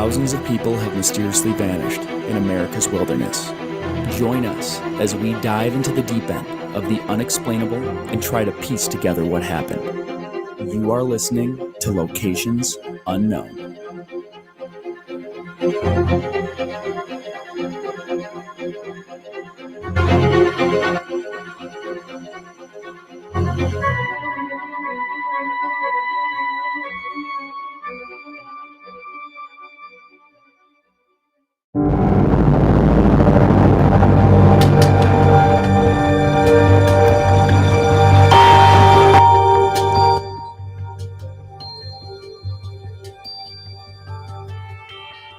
Thousands of people have mysteriously vanished in America's wilderness. Join us as we dive into the deep end of the unexplainable and try to piece together what happened. You are listening to Locations Unknown.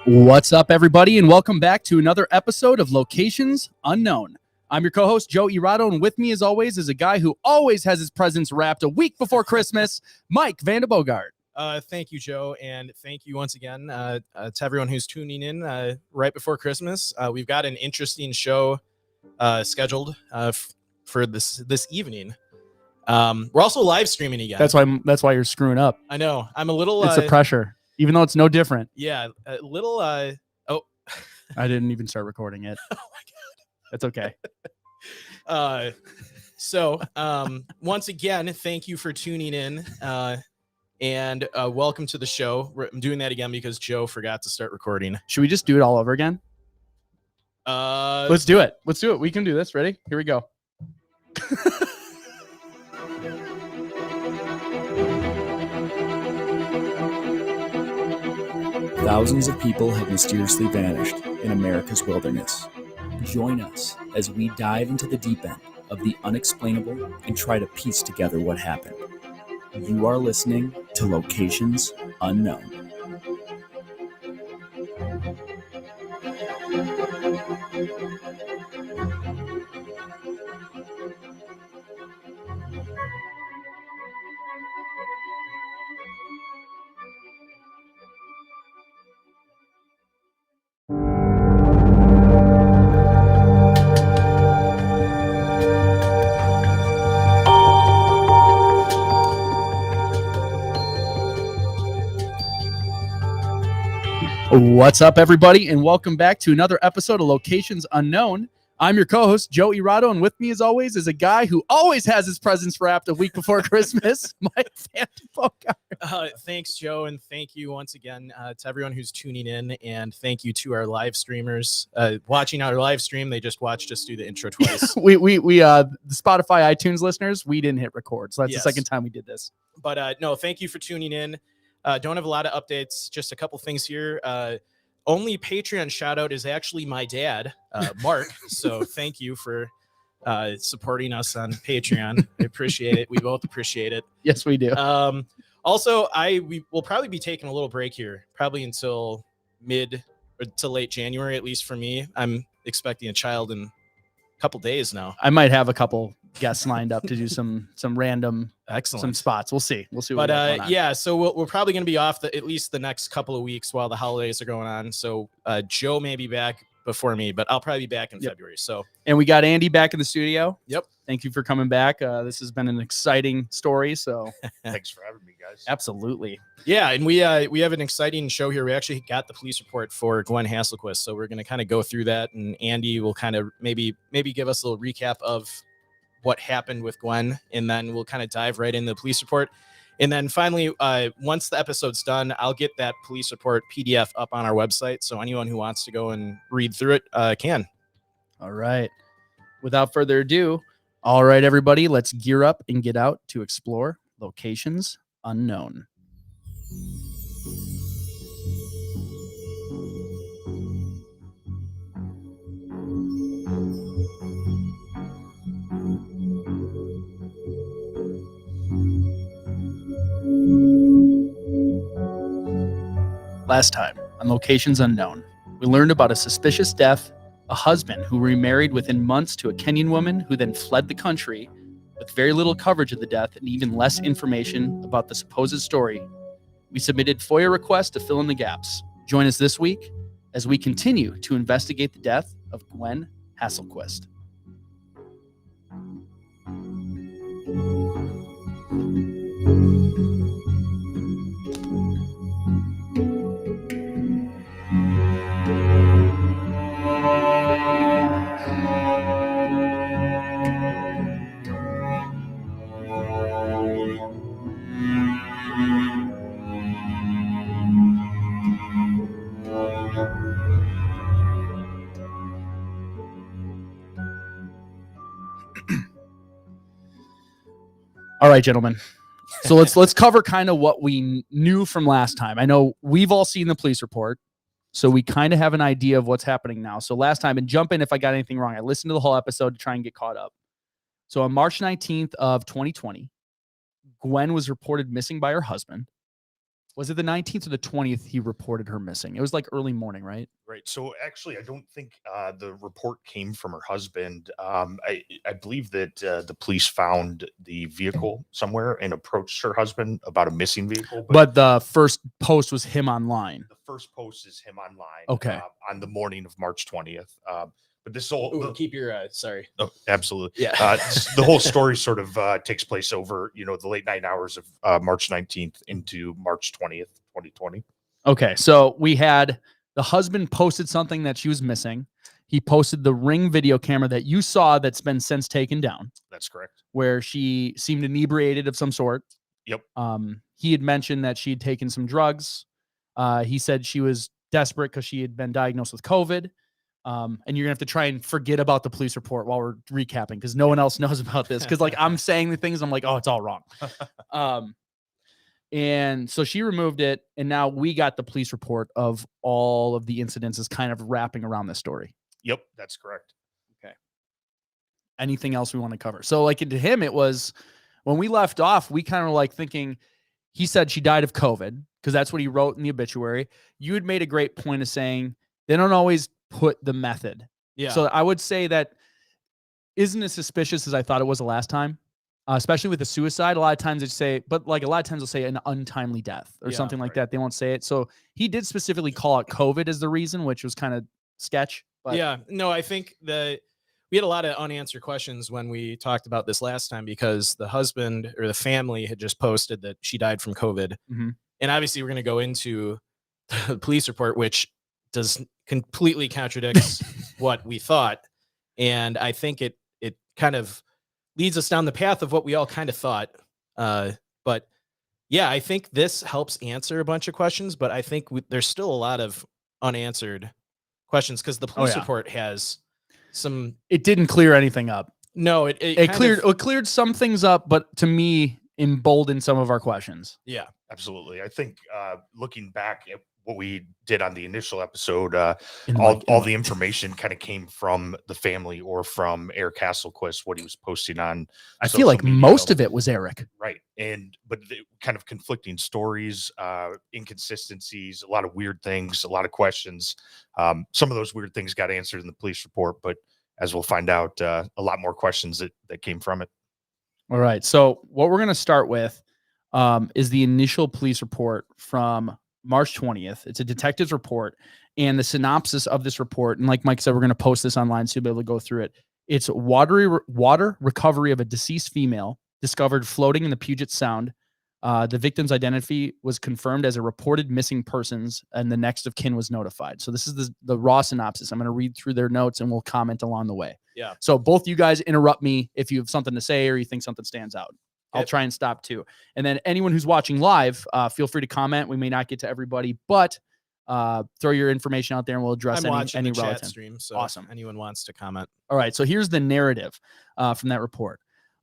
What's up, everybody, and welcome back to another episode of Locations Unknown. I'm your co-host, Joe Irado, and with me, as always, is a guy who always has his presents wrapped a week before Christmas, Mike Vandebogart. Thank you, Joe, and thank you once again to everyone who's tuning in right before Christmas. We've got an interesting show scheduled for this evening. We're also live streaming again. That's why you're screwing up. I know. I'm a little. It's the pressure, even though it's no different. Yeah, a little. Oh, I didn't even start recording it. Oh my god, that's okay. So once again, thank you for tuning in. And welcome to the show. I'm doing that again because Joe forgot to start recording. Should we just do it all over again? Let's do it. We can do this. Ready? Here we go. Thousands of people have mysteriously vanished in America's wilderness. Join us as we dive into the deep end of the unexplainable and try to piece together what happened. You are listening to Locations Unknown. What's up, everybody, and welcome back to another episode of Locations Unknown. I'm your co-host, Joe Irado, and with me, as always, is a guy who always has his presents wrapped a week before Christmas, Mike Vandebogart. Thanks, Joe, and thank you once again to everyone who's tuning in, and thank you to our live streamers watching our live stream. They just watched us do the intro twice. we the Spotify, iTunes listeners, we didn't hit record, so that's Yes. the second time we did this. But no, thank you for tuning in. Don't have a lot of updates, just a couple things here. Only Patreon shout out is actually my dad, Mark. So thank you for supporting us on Patreon. I appreciate it. We both appreciate it. Yes, we do. Also, we will probably be taking a little break here, probably until mid or to late January, at least for me. I'm expecting a child in a couple days now. I might have a couple guests lined up to do some random Excellent spots. We'll see. What But yeah, so we're probably going to be off at least the next couple of weeks while the holidays are going on. So Joe may be back before me, but I'll probably be back in February. So, and we got Andy back in the studio. Yep. Thank you for coming back. This has been an exciting story. So thanks for having me, guys. Absolutely. Yeah, and we have an exciting show here. We actually got the police report for Gwen Hasselquist, so we're going to kind of go through that, and Andy will kind of maybe give us a little recap of what happened with Gwen, and then we'll kind of dive right into the police report. And then finally, once the episode's done, I'll get that police report PDF up on our website, so anyone who wants to go and read through it can. All right. Without further ado, all right, everybody, let's gear up and get out to explore Locations Unknown. Last time on Locations Unknown, we learned about a suspicious death, a husband who remarried within months to a Kenyan woman who then fled the country, with very little coverage of the death and even less information about the supposed story. We submitted FOIA requests to fill in the gaps. Join us this week as we continue to investigate the death of Gwen Hasselquist. All right, gentlemen. So let's cover kind of what we knew from last time. I know we've all seen the police report, so we kind of have an idea of what's happening now. So last time, and jump in if I got anything wrong. I listened to the whole episode to try and get caught up. So on March 19th of 2020, Gwen was reported missing by her husband. Was it the 19th or the 20th he reported her missing? It was like early morning, right? Right. So actually, I don't think the report came from her husband. I believe that the police found the vehicle somewhere and approached her husband about a missing vehicle. But the first post was him online. The first post is him online. Okay. On the morning of March 20th. But this whole keep your sorry. Oh, absolutely. Yeah. The whole story sort of takes place over, the late night hours of March 19th into March 20th, 2020. Okay. So we had the husband posted something that she was missing. He posted the Ring video camera that you saw that's been since taken down, That's correct. where she seemed inebriated of some sort. Yep. He had mentioned that she had taken some drugs. He said she was desperate because she had been diagnosed with COVID. And you're gonna have to try and forget about the police report while we're recapping because no one else knows about this. Because like I'm saying the things, I'm like, oh, it's all wrong. And so she removed it, and now we got the police report of all of the incidences kind of wrapping around this story. Yep, that's correct. Okay. Anything else we want to cover? So like to him, it was when we left off, we kind of like thinking he said she died of COVID because that's what he wrote in the obituary. You had made a great point of saying they don't always put the method. Yeah. So I would say that isn't as suspicious as I thought it was the last time, especially with the suicide. A lot of times they say, but like a lot of times they'll say an untimely death or something like that. They won't say it. So he did specifically call out COVID as the reason, which was kind of sketch. But yeah, no, I think that we had a lot of unanswered questions when we talked about this last time because the husband or the family had just posted that she died from COVID. Mm-hmm. And obviously we're going to go into the police report, which does completely contradicts what we thought. And I think it kind of leads us down the path of what we all kind of thought. But yeah, I think this helps answer a bunch of questions, but I think there's still a lot of unanswered questions because the police report has some. It didn't clear anything up. No, it cleared some things up, but to me, emboldened some of our questions. Yeah, absolutely. I think looking back at what we did on the initial episode, all the information kind of came from the family or from Eric Hasselquist, what he was posting on. I feel like most of it was Eric. Right. But kind of conflicting stories, inconsistencies, a lot of weird things, a lot of questions. Some of those weird things got answered in the police report, but as we'll find out, a lot more questions that came from it. All right. So what we're going to start with is the initial police report from March 20th. It's a detective's report, and the synopsis of this report, and like Mike said, we're going to post this online so you'll be able to go through it. It's water recovery of a deceased female discovered floating in the Puget Sound. The victim's identity was confirmed as a reported missing persons, and the next of kin was notified. So this is the raw synopsis. I'm going to read through their notes, and we'll comment along the way. Yeah. So both you guys interrupt me if you have something to say or you think something stands out. I'll try and stop too. And then anyone who's watching live, feel free to comment. We may not get to everybody, but throw your information out there and we'll address any the relevant chat stream. So awesome. Anyone wants to comment. All right. So here's the narrative from that report.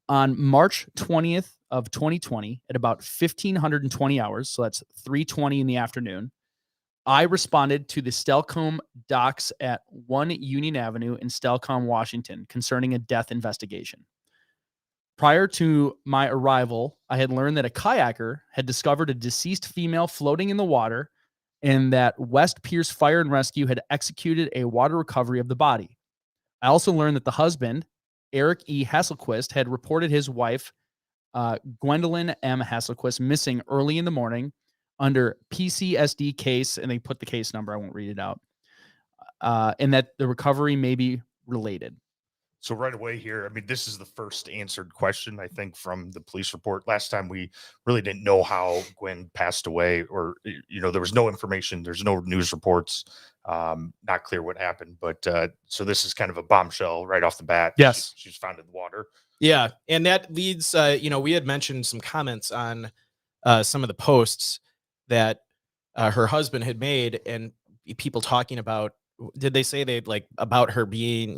On March 20th of 2020 at about 1520 hours, so that's 3:20 in the afternoon, I responded to the Stelcombe docks at 1 Union Avenue in Stelcombe, Washington, concerning a death investigation. Prior to my arrival, I had learned that a kayaker had discovered a deceased female floating in the water and that West Pierce Fire and Rescue had executed a water recovery of the body. I also learned that the husband, Eric E. Hasselquist, had reported his wife, Gwendolyn M. Hasselquist, missing early in the morning under PCSD case, and they put the case number, I won't read it out, and that the recovery may be related. So right away here, I mean, this is the first answered question, I think, from the police report. Last time we really didn't know how Gwen passed away, or, there was no information. There's no news reports, not clear what happened. But so this is kind of a bombshell right off the bat. Yes. She's found in the water. Yeah. And that leads, we had mentioned some comments on some of the posts that her husband had made and people talking about. Did they say they'd like about her being,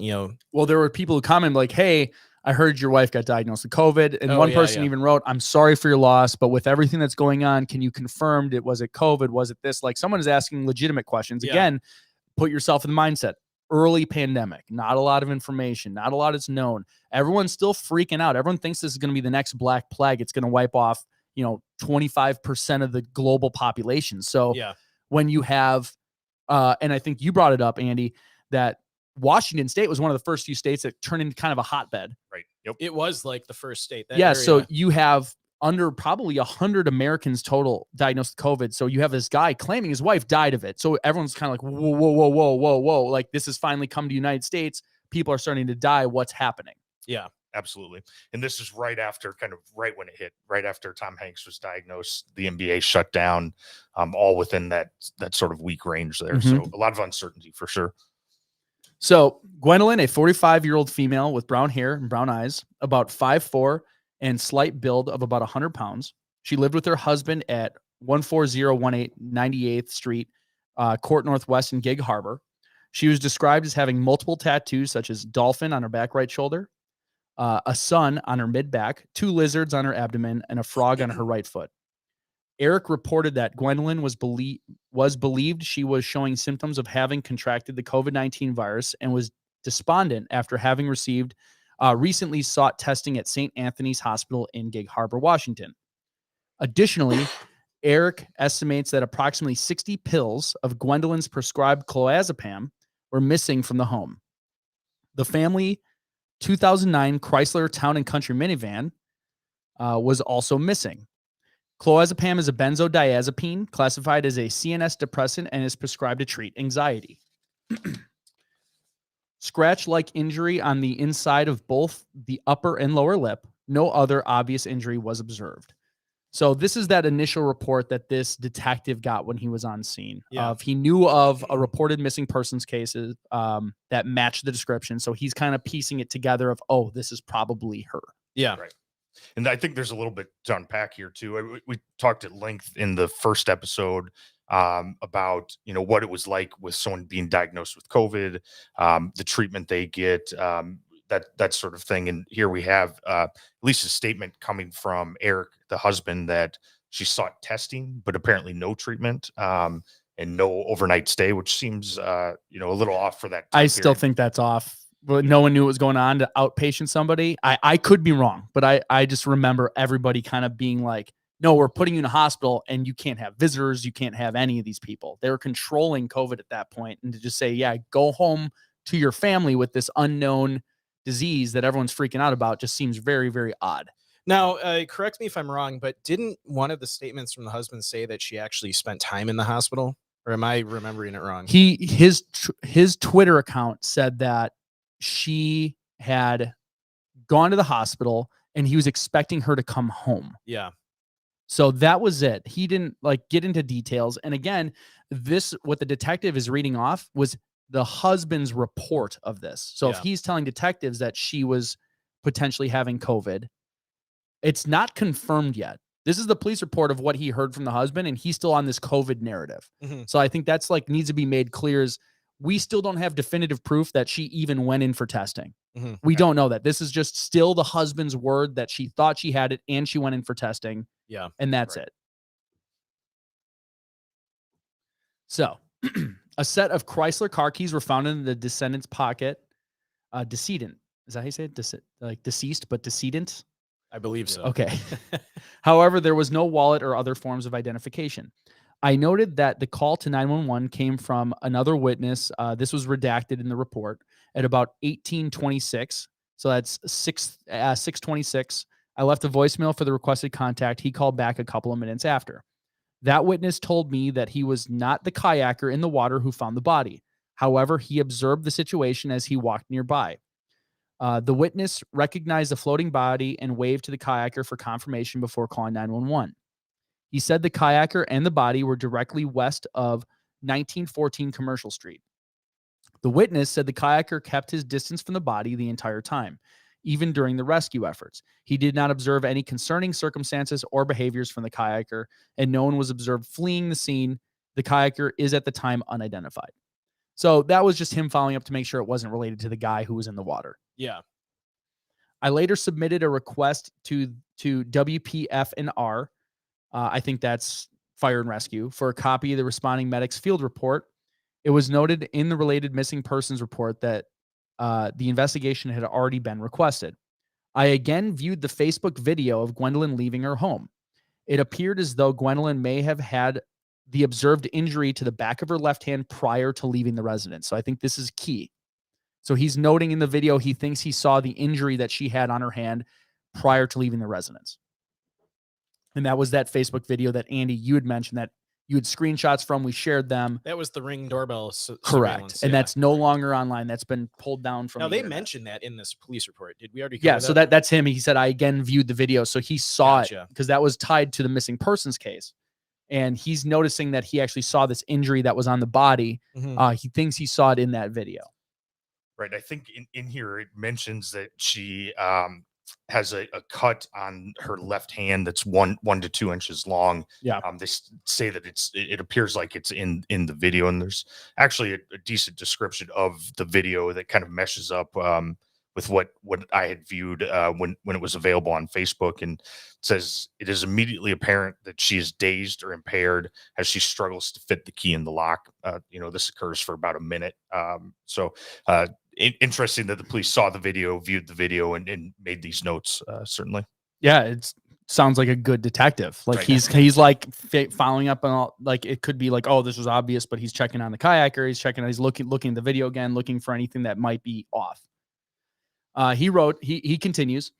Well, there were people who commented like, hey, I heard your wife got diagnosed with COVID. And one person even wrote, I'm sorry for your loss, but with everything that's going on, can you confirm it? Was it COVID? Was it this? Like someone is asking legitimate questions. Yeah. Again, put yourself in the mindset. Early pandemic, not a lot of information, not a lot is known. Everyone's still freaking out. Everyone thinks this is going to be the next Black Plague. It's going to wipe off, 25% of the global population. So when you have, and I think you brought it up, Andy, that Washington State was one of the first few states that turned into kind of a hotbed. Right. Yep. It was like the first state. That yeah. area. So you have under probably 100 Americans total diagnosed with COVID. So you have this guy claiming his wife died of it. So everyone's kind of like, whoa, whoa, whoa, whoa, whoa, whoa. Like this has finally come to the United States. People are starting to die. What's happening? Yeah, absolutely. And this is right when it hit, right after Tom Hanks was diagnosed, the NBA shut down, all within that sort of week range there. Mm-hmm. So a lot of uncertainty for sure. So Gwendolyn, a 45-year-old female with brown hair and brown eyes, about 5'4", and slight build of about 100 pounds. She lived with her husband at 14018 98th Street, Court Northwest in Gig Harbor. She was described as having multiple tattoos, such as dolphin on her back right shoulder, a sun on her mid-back, 2 lizards on her abdomen, and a frog on her right foot. Eric reported that Gwendolyn was believed she was showing symptoms of having contracted the COVID-19 virus and was despondent after having received recently sought testing at St. Anthony's Hospital in Gig Harbor, Washington. Additionally, Eric estimates that approximately 60 pills of Gwendolyn's prescribed clonazepam were missing from the home. The family 2009 Chrysler Town and Country minivan was also missing. Clonazepam is a benzodiazepine classified as a CNS depressant and is prescribed to treat anxiety. Scratch-like injury on the inside of both the upper and lower lip. No other obvious injury was observed. So this is that initial report that this detective got when he was on scene. He knew of a reported missing persons cases that matched the description. So he's kind of piecing it together of, oh, this is probably her. Yeah. Right. And I think there's a little bit to unpack here too. We talked at length in the first episode about, what it was like with someone being diagnosed with COVID, the treatment they get, that sort of thing. And here we have at least a statement coming from Eric, the husband, that she sought testing, but apparently no treatment and no overnight stay, which seems, a little off for that. I still think that's off. But no one knew what was going on to outpatient somebody. I could be wrong, but I just remember everybody kind of being like, no, we're putting you in a hospital and you can't have visitors. You can't have any of these people. They were controlling COVID at that point. And to just say, yeah, go home to your family with this unknown disease that everyone's freaking out about just seems very, very odd. Now, correct me if I'm wrong, but didn't one of the statements from the husband say that she actually spent time in the hospital? Or am I remembering it wrong? His Twitter account said that she had gone to the hospital and he was expecting her to come home. Yeah. So that was it. He didn't get into details. And again, what the detective is reading off was the husband's report of this. So if he's telling detectives that she was potentially having COVID, it's not confirmed yet. This is the police report of what he heard from the husband, and he's still on this COVID narrative. Mm-hmm. So I think that's needs to be made clear is we still don't have definitive proof that she even went in for testing. Mm-hmm. We don't know that. This is just still the husband's word that she thought she had it and she went in for testing. Yeah. And that's it. So a set of Chrysler car keys were found in the descendant's pocket. Decedent. Is that how you say it? Deceased, but decedent? I believe so. Okay. However, there was no wallet or other forms of identification. I noted that the call to 911 came from another witness. This was redacted in the report at about 1826. So that's 626. I left a voicemail for the requested contact. He called back a couple of minutes after. That witness told me that he was not the kayaker in the water who found the body. However, he observed the situation as he walked nearby. The witness recognized the floating body and waved to the kayaker for confirmation before calling 911. He said the kayaker and the body were directly west of 1914 Commercial Street. The witness said the kayaker kept his distance from the body the entire time, even during the rescue efforts. He did not observe any concerning circumstances or behaviors from the kayaker, and no one was observed fleeing the scene. The kayaker is at the time unidentified. So that was just him following up to make sure it wasn't related to the guy who was in the water. Yeah. I later submitted a request to WPF&R, I think that's Fire and Rescue, for a copy of the responding medic's field report. It was noted in the related missing persons report that the investigation had already been requested. I again viewed the Facebook video of Gwendolyn leaving her home. It appeared as though Gwendolyn may have had the observed injury to the back of her left hand prior to leaving the residence. So I think this is key. So he's noting in the video he thinks he saw the injury that she had on her hand prior to leaving the residence. And that was that Facebook video that Andy, you had mentioned that you had screenshots from. We shared them. That was the Ring doorbell. Correct. And that's no longer online. That's been pulled down from. Now the they internet. mentioned that in this police report. Did we already? Yeah. So that's him. He said, I again viewed the video. So he saw it because that was tied to the missing persons case. And he's noticing that he actually saw this injury that was on the body. He thinks he saw it in that video. Right. I think in here it mentions that she has a cut on her left hand that's 1 to 2 inches long. Yeah. They say that it appears like it's in the video, and there's actually a decent description of the video that kind of meshes up with what I had viewed when it was available on Facebook, and says it is immediately apparent that she is dazed or impaired as she struggles to fit the key in the lock. This occurs for about a minute. Interesting that the police saw the video, viewed the video, and made these notes. Certainly. Yeah, it sounds like a good detective. Like right. he's like following up on all. Like it could be like, oh, this was obvious, but he's checking on the kayaker. He's looking at the video again, looking for anything that might be off. He continues,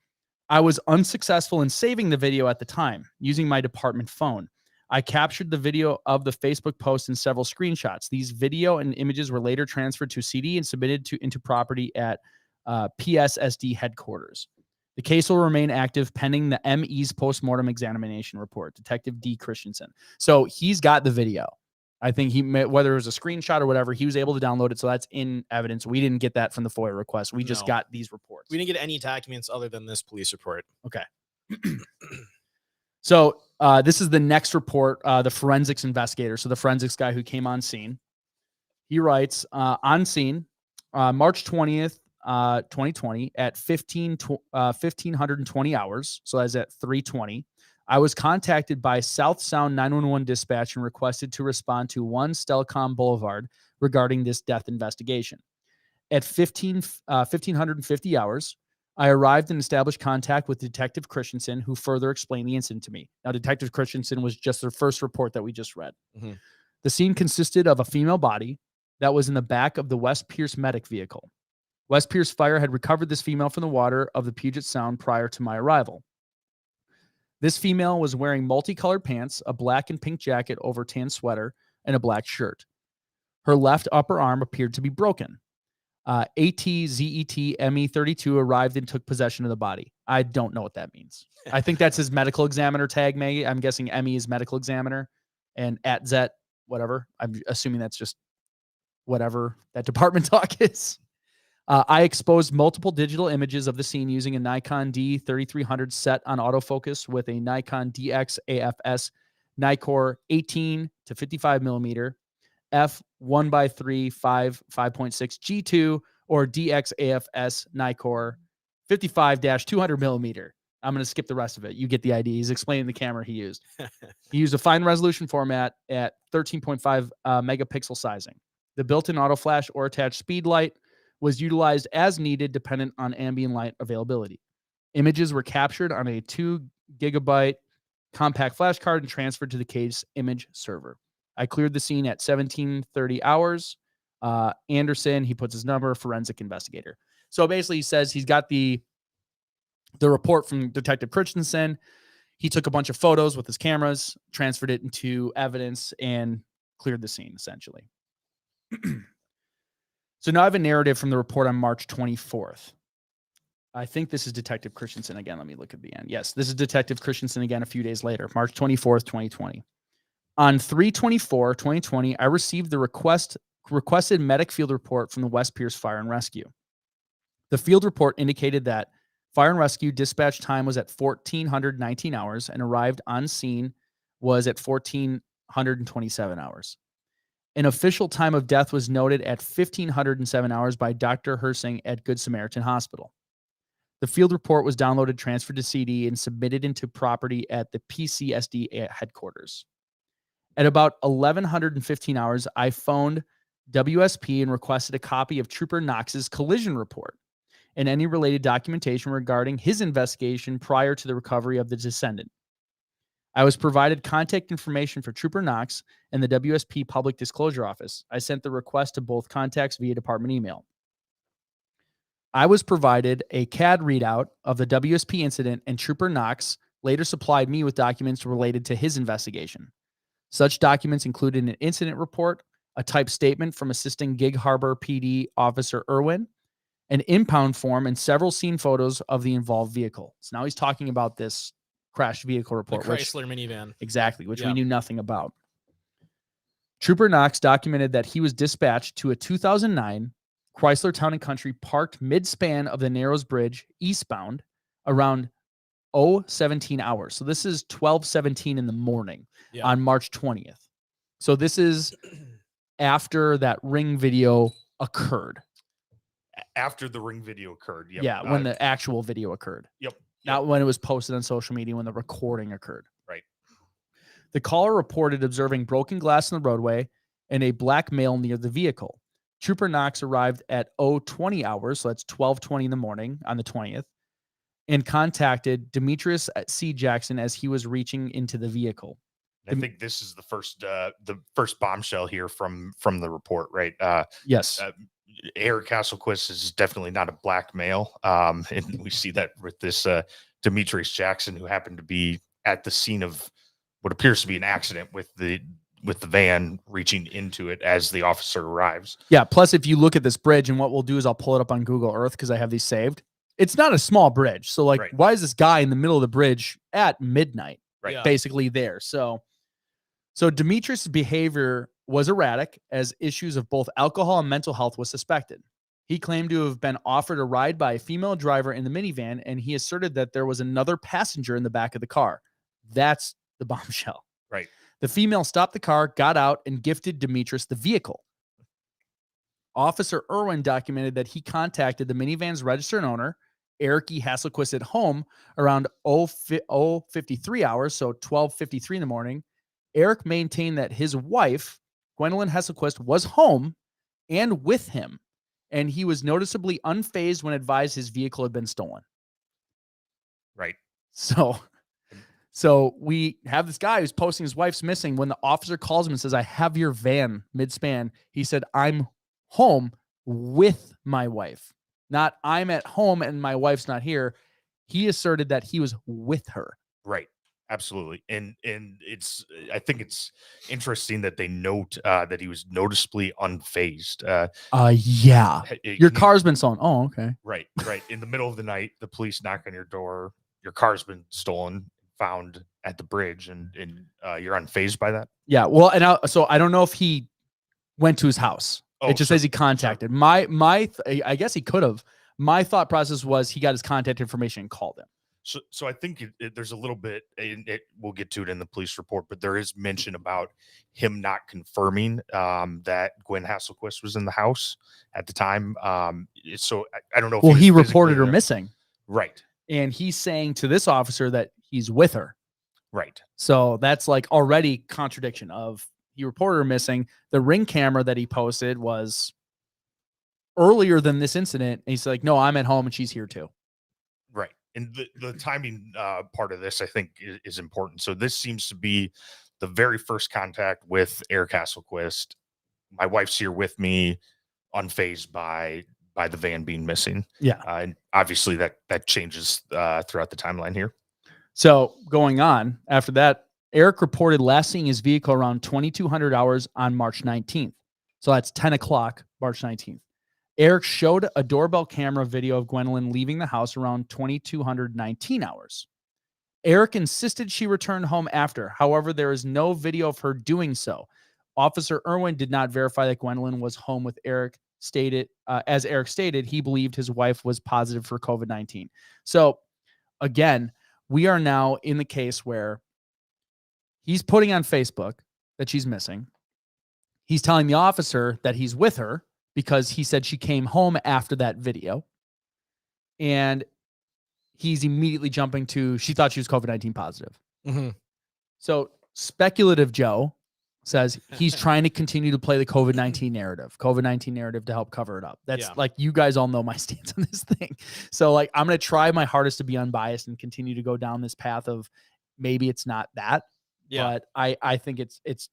I was unsuccessful in saving the video at the time using my department phone. I captured the video of the Facebook post and several screenshots. These video and images were later transferred to CD and submitted into property at PSSD headquarters. The case will remain active pending the ME's postmortem examination report, Detective D. Christensen. So he's got the video. I think whether it was a screenshot or whatever, he was able to download it. So that's in evidence. We didn't get that from the FOIA request. We just got these reports. We didn't get any documents other than this police report. Okay. So this is the next report, the forensics investigator. So the forensics guy who came on scene. He writes, on scene, March 20th, 2020 at 1520 hours. So that's at 3:20. I was contacted by South Sound 911 dispatch and requested to respond to 1 Stelcom Boulevard regarding this death investigation. At 1550 hours, I arrived and established contact with Detective Christensen, who further explained the incident to me. Now, Detective Christensen was just the first report that we just read. Mm-hmm. The scene consisted of a female body that was in the back of the West Pierce medic vehicle. West Pierce Fire had recovered this female from the water of the Puget Sound prior to my arrival. This female was wearing multicolored pants, a black and pink jacket over tan sweater, and a black shirt. Her left upper arm appeared to be broken. ATZET ME32 arrived and took possession of the body. I don't know what that means. I think that's his medical examiner tag, Maggie. I'm guessing ME is medical examiner, and ATZET, whatever. I'm assuming that's just whatever that department talk is. I exposed multiple digital images of the scene using a Nikon D3300 set on autofocus with a Nikon DX AFS Nikkor 18 to 55 millimeter f1x3 5.6 G2 or DX AFS Nikkor 55-200 millimeter. I'm going to skip the rest of it. You get the idea. He's explaining the camera he used. He used a fine resolution format at 13.5 megapixel sizing. The built-in auto flash or attached speed light was utilized as needed dependent on ambient light availability. Images were captured on a 2 gigabyte compact flash card and transferred to the case image server. I cleared the scene at 1730 hours. Anderson, he puts his number, forensic investigator. So basically he says he's got the report from Detective Christensen. He took a bunch of photos with his cameras, transferred it into evidence, and cleared the scene, essentially. So now I have a narrative from the report on March 24th. I think this is Detective Christensen again. Let me look at the end. Yes, this is Detective Christensen again a few days later, March 24th, 2020. On 3/24/2020, I received the requested medic field report from the West Pierce Fire and Rescue. The field report indicated that fire and rescue dispatch time was at 1419 hours and arrived on scene was at 1427 hours. An official time of death was noted at 1507 hours by Dr. Hersing at Good Samaritan Hospital. The field report was downloaded, transferred to CD, and submitted into property at the PCSD headquarters. At about 1115 hours, I phoned WSP and requested a copy of Trooper Knox's collision report and any related documentation regarding his investigation prior to the recovery of the descendant. I was provided contact information for Trooper Knox and the WSP Public Disclosure Office. I sent the request to both contacts via department email. I was provided a CAD readout of the WSP incident, and Trooper Knox later supplied me with documents related to his investigation. Such documents included an incident report, a typed statement from assisting Gig Harbor PD Officer Irwin, an impound form, and several scene photos of the involved vehicle. So now he's talking about this crashed vehicle report. The Chrysler minivan. Exactly, which Yeah. we knew nothing about. Trooper Knox documented that he was dispatched to a 2009 Chrysler Town & Country parked mid-span of the Narrows Bridge eastbound around 017 hours. So this is 12:17 in the morning on March 20th. So this is after that Ring video occurred. After the Ring video occurred. Yep. Yeah, when the actual video occurred. Yep. Not when it was posted on social media, when the recording occurred. Right. The caller reported observing broken glass in the roadway and a black male near the vehicle. Trooper Knox arrived at 020 hours, so that's 12:20 in the morning on the 20th, and contacted Demetrius C. Jackson as he was reaching into the vehicle. I think this is the first bombshell here from the report, right? Yes. Eric Hasselquist is definitely not a black male. And we see that with this Demetrius Jackson, who happened to be at the scene of what appears to be an accident with the van reaching into it as the officer arrives. Yeah. Plus, if you look at this bridge, and what we'll do is I'll pull it up on Google Earth because I have these saved. It's not a small bridge. So, like, Right. why is this guy in the middle of the bridge at midnight? Right. Yeah. Basically there. So Demetrius' behavior was erratic, as issues of both alcohol and mental health was suspected. He claimed to have been offered a ride by a female driver in the minivan, and he asserted that there was another passenger in the back of the car. That's the bombshell. Right. The female stopped the car, got out, and gifted Demetrius the vehicle. Officer Irwin documented that he contacted the minivan's registered owner, Eric E. Hasselquist, at home around 053 hours, so 12:53 in the morning. Eric maintained that his wife, Gwendolyn Hasselquist, was home and with him, and he was noticeably unfazed when advised his vehicle had been stolen. Right. So we have this guy who's posting his wife's missing. When the officer calls him and says, "I have your van mid-span," he said, "I'm home with my wife." Not "I'm at home and my wife's not here." He asserted that he was with her. Right. Absolutely. And I think it's interesting that they note that he was noticeably unfazed. Yeah. Your car's been stolen. Oh, okay. Right. In the middle of the night, the police knock on your door. Your car's been stolen, found at the bridge, and you're unfazed by that. Yeah. Well, and so I don't know if he went to his house. It just says he contacted. I guess he could have. My thought process was he got his contact information and called him. So I think there's a little bit, and we'll get to it in the police report, but there is mention about him not confirming that Gwen Hasselquist was in the house at the time. So I don't know if he was reported her there. missing. Right. And he's saying to this officer that he's with her. Right. So that's like already contradiction of he reported her missing. The Ring camera that he posted was earlier than this incident. And he's like, "No, I'm at home and she's here too." Right. And the timing part of this, I think, is important. So this seems to be the very first contact with Eric Hasselquist. My wife's here with me, unfazed by the van being missing. Yeah. And obviously that changes throughout the timeline here. So going on after that, Eric reported last seeing his vehicle around 2200 hours on March 19th. So that's 10 o'clock, March 19th. Eric showed a doorbell camera video of Gwendolyn leaving the house around 2219 hours. Eric insisted she returned home after. However, there is no video of her doing so. Officer Irwin did not verify that Gwendolyn was home with Eric. As Eric stated, he believed his wife was positive for COVID-19. So again, we are now in the case where he's putting on Facebook that she's missing. He's telling the officer that he's with her, because he said she came home after that video. And he's immediately jumping to she thought she was COVID-19 positive. Mm-hmm. So speculative Joe says he's trying to continue to play the COVID-19 narrative to help cover it up. That's like, you guys all know my stance on this thing. So like, I'm going to try my hardest to be unbiased and continue to go down this path of maybe it's not that, but I think it's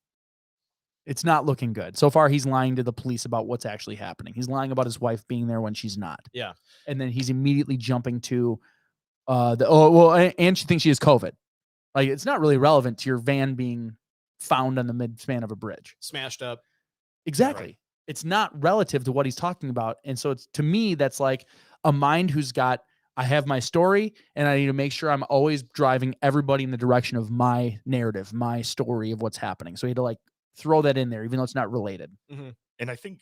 not looking good. So far, he's lying to the police about what's actually happening. He's lying about his wife being there when she's not. Yeah. And then he's immediately jumping to and she thinks she has COVID. Like, it's not really relevant to your van being found on the midspan of a bridge. Smashed up. Exactly. Right. It's not relative to what he's talking about. And so it's, to me, that's like a mind who's got, I have my story and I need to make sure I'm always driving everybody in the direction of my narrative, my story of what's happening. So he had to like throw that in there, even though it's not related. Mm-hmm. And I think,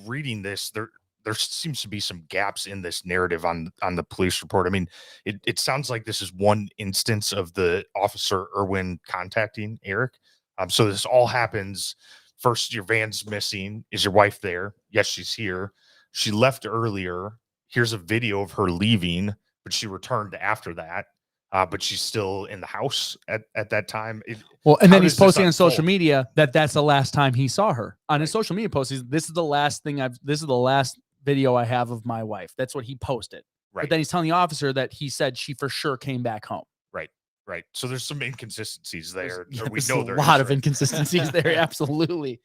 reading this, there seems to be some gaps in this narrative on the police report. I mean, it sounds like this is one instance of the officer Irwin contacting Eric. So this all happens. First, your van's missing. Is your wife there? Yes, she's here. She left earlier. Here's a video of her leaving, but she returned after that. But she's still in the house at that time. And then he's posting on social media that's the last time he saw her. On his social media post, this is the last video I have of my wife. That's what he posted. Right. But then he's telling the officer that he said she for sure came back home. Right. So there's some inconsistencies there. There's a lot of inconsistencies there. Absolutely.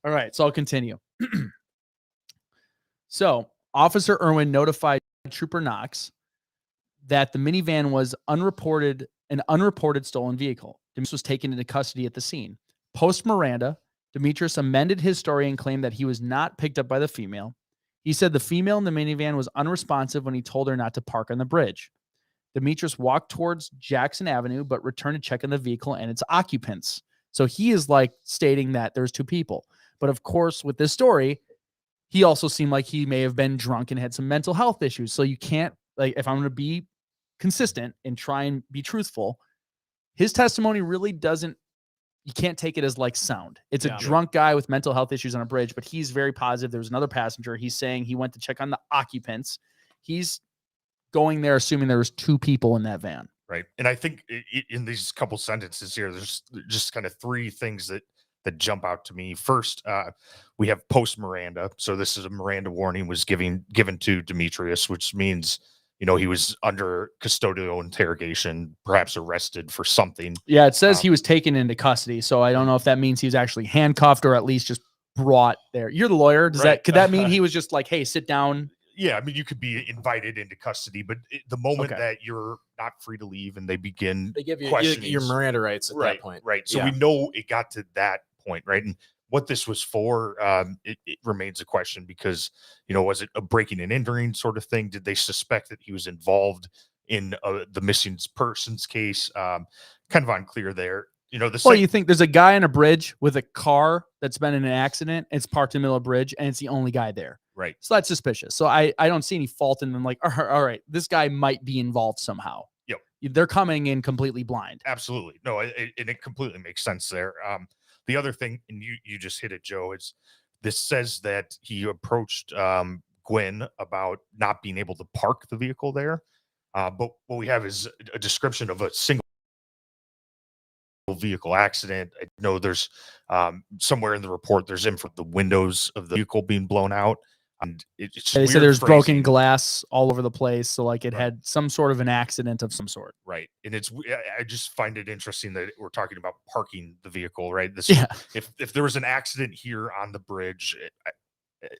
All right. So I'll continue. So Officer Irwin notified Trooper Knox that the minivan was an unreported stolen vehicle. Demetrius was taken into custody at the scene. Post Miranda, Demetrius amended his story and claimed that he was not picked up by the female. He said the female in the minivan was unresponsive when he told her not to park on the bridge. Demetrius walked towards Jackson Avenue, but returned to check on the vehicle and its occupants. So he is like stating that there's two people. But of course, with this story, he also seemed like he may have been drunk and had some mental health issues. So you can't, like, if I'm going to be consistent and try and be truthful, his testimony really doesn't, you can't take it as like sound. It's a drunk guy with mental health issues on a bridge, but he's very positive. There was another passenger. He's saying he went to check on the occupants. He's going there assuming there was two people in that van. Right. And I think in these couple sentences here, there's just kind of three things that jump out to me. First, we have post Miranda. So this is a Miranda warning was given to Demetrius, which means, he was under custodial interrogation, perhaps arrested for something. Yeah, it says he was taken into custody. So I don't know if that means he was actually handcuffed or at least just brought there. You're the lawyer. Could that mean he was just like, hey, sit down? Yeah, I mean, you could be invited into custody, but the moment that you're not free to leave and they give you your Miranda rights at that point. Right. So we know it got to that point, right? And what this was for, it remains a question because, was it a breaking and entering sort of thing? Did they suspect that he was involved in the missing persons case? Kind of unclear there. You think there's a guy on a bridge with a car that's been in an accident. It's parked in the middle of the bridge and it's the only guy there. Right. So that's suspicious. So I don't see any fault in them. Like, all right, this guy might be involved somehow. Yep. They're coming in completely blind. Absolutely. No, it completely makes sense there. The other thing, and you just hit it, Joe, is this says that he approached Gwen about not being able to park the vehicle there. But what we have is a description of a single vehicle accident. I know there's somewhere in the report, there's info of the windows of the vehicle being blown out. And they said there's broken glass all over the place. So like it had some sort of an accident of some sort. Right. And I just find it interesting that we're talking about parking the vehicle, right? If there was an accident here on the bridge,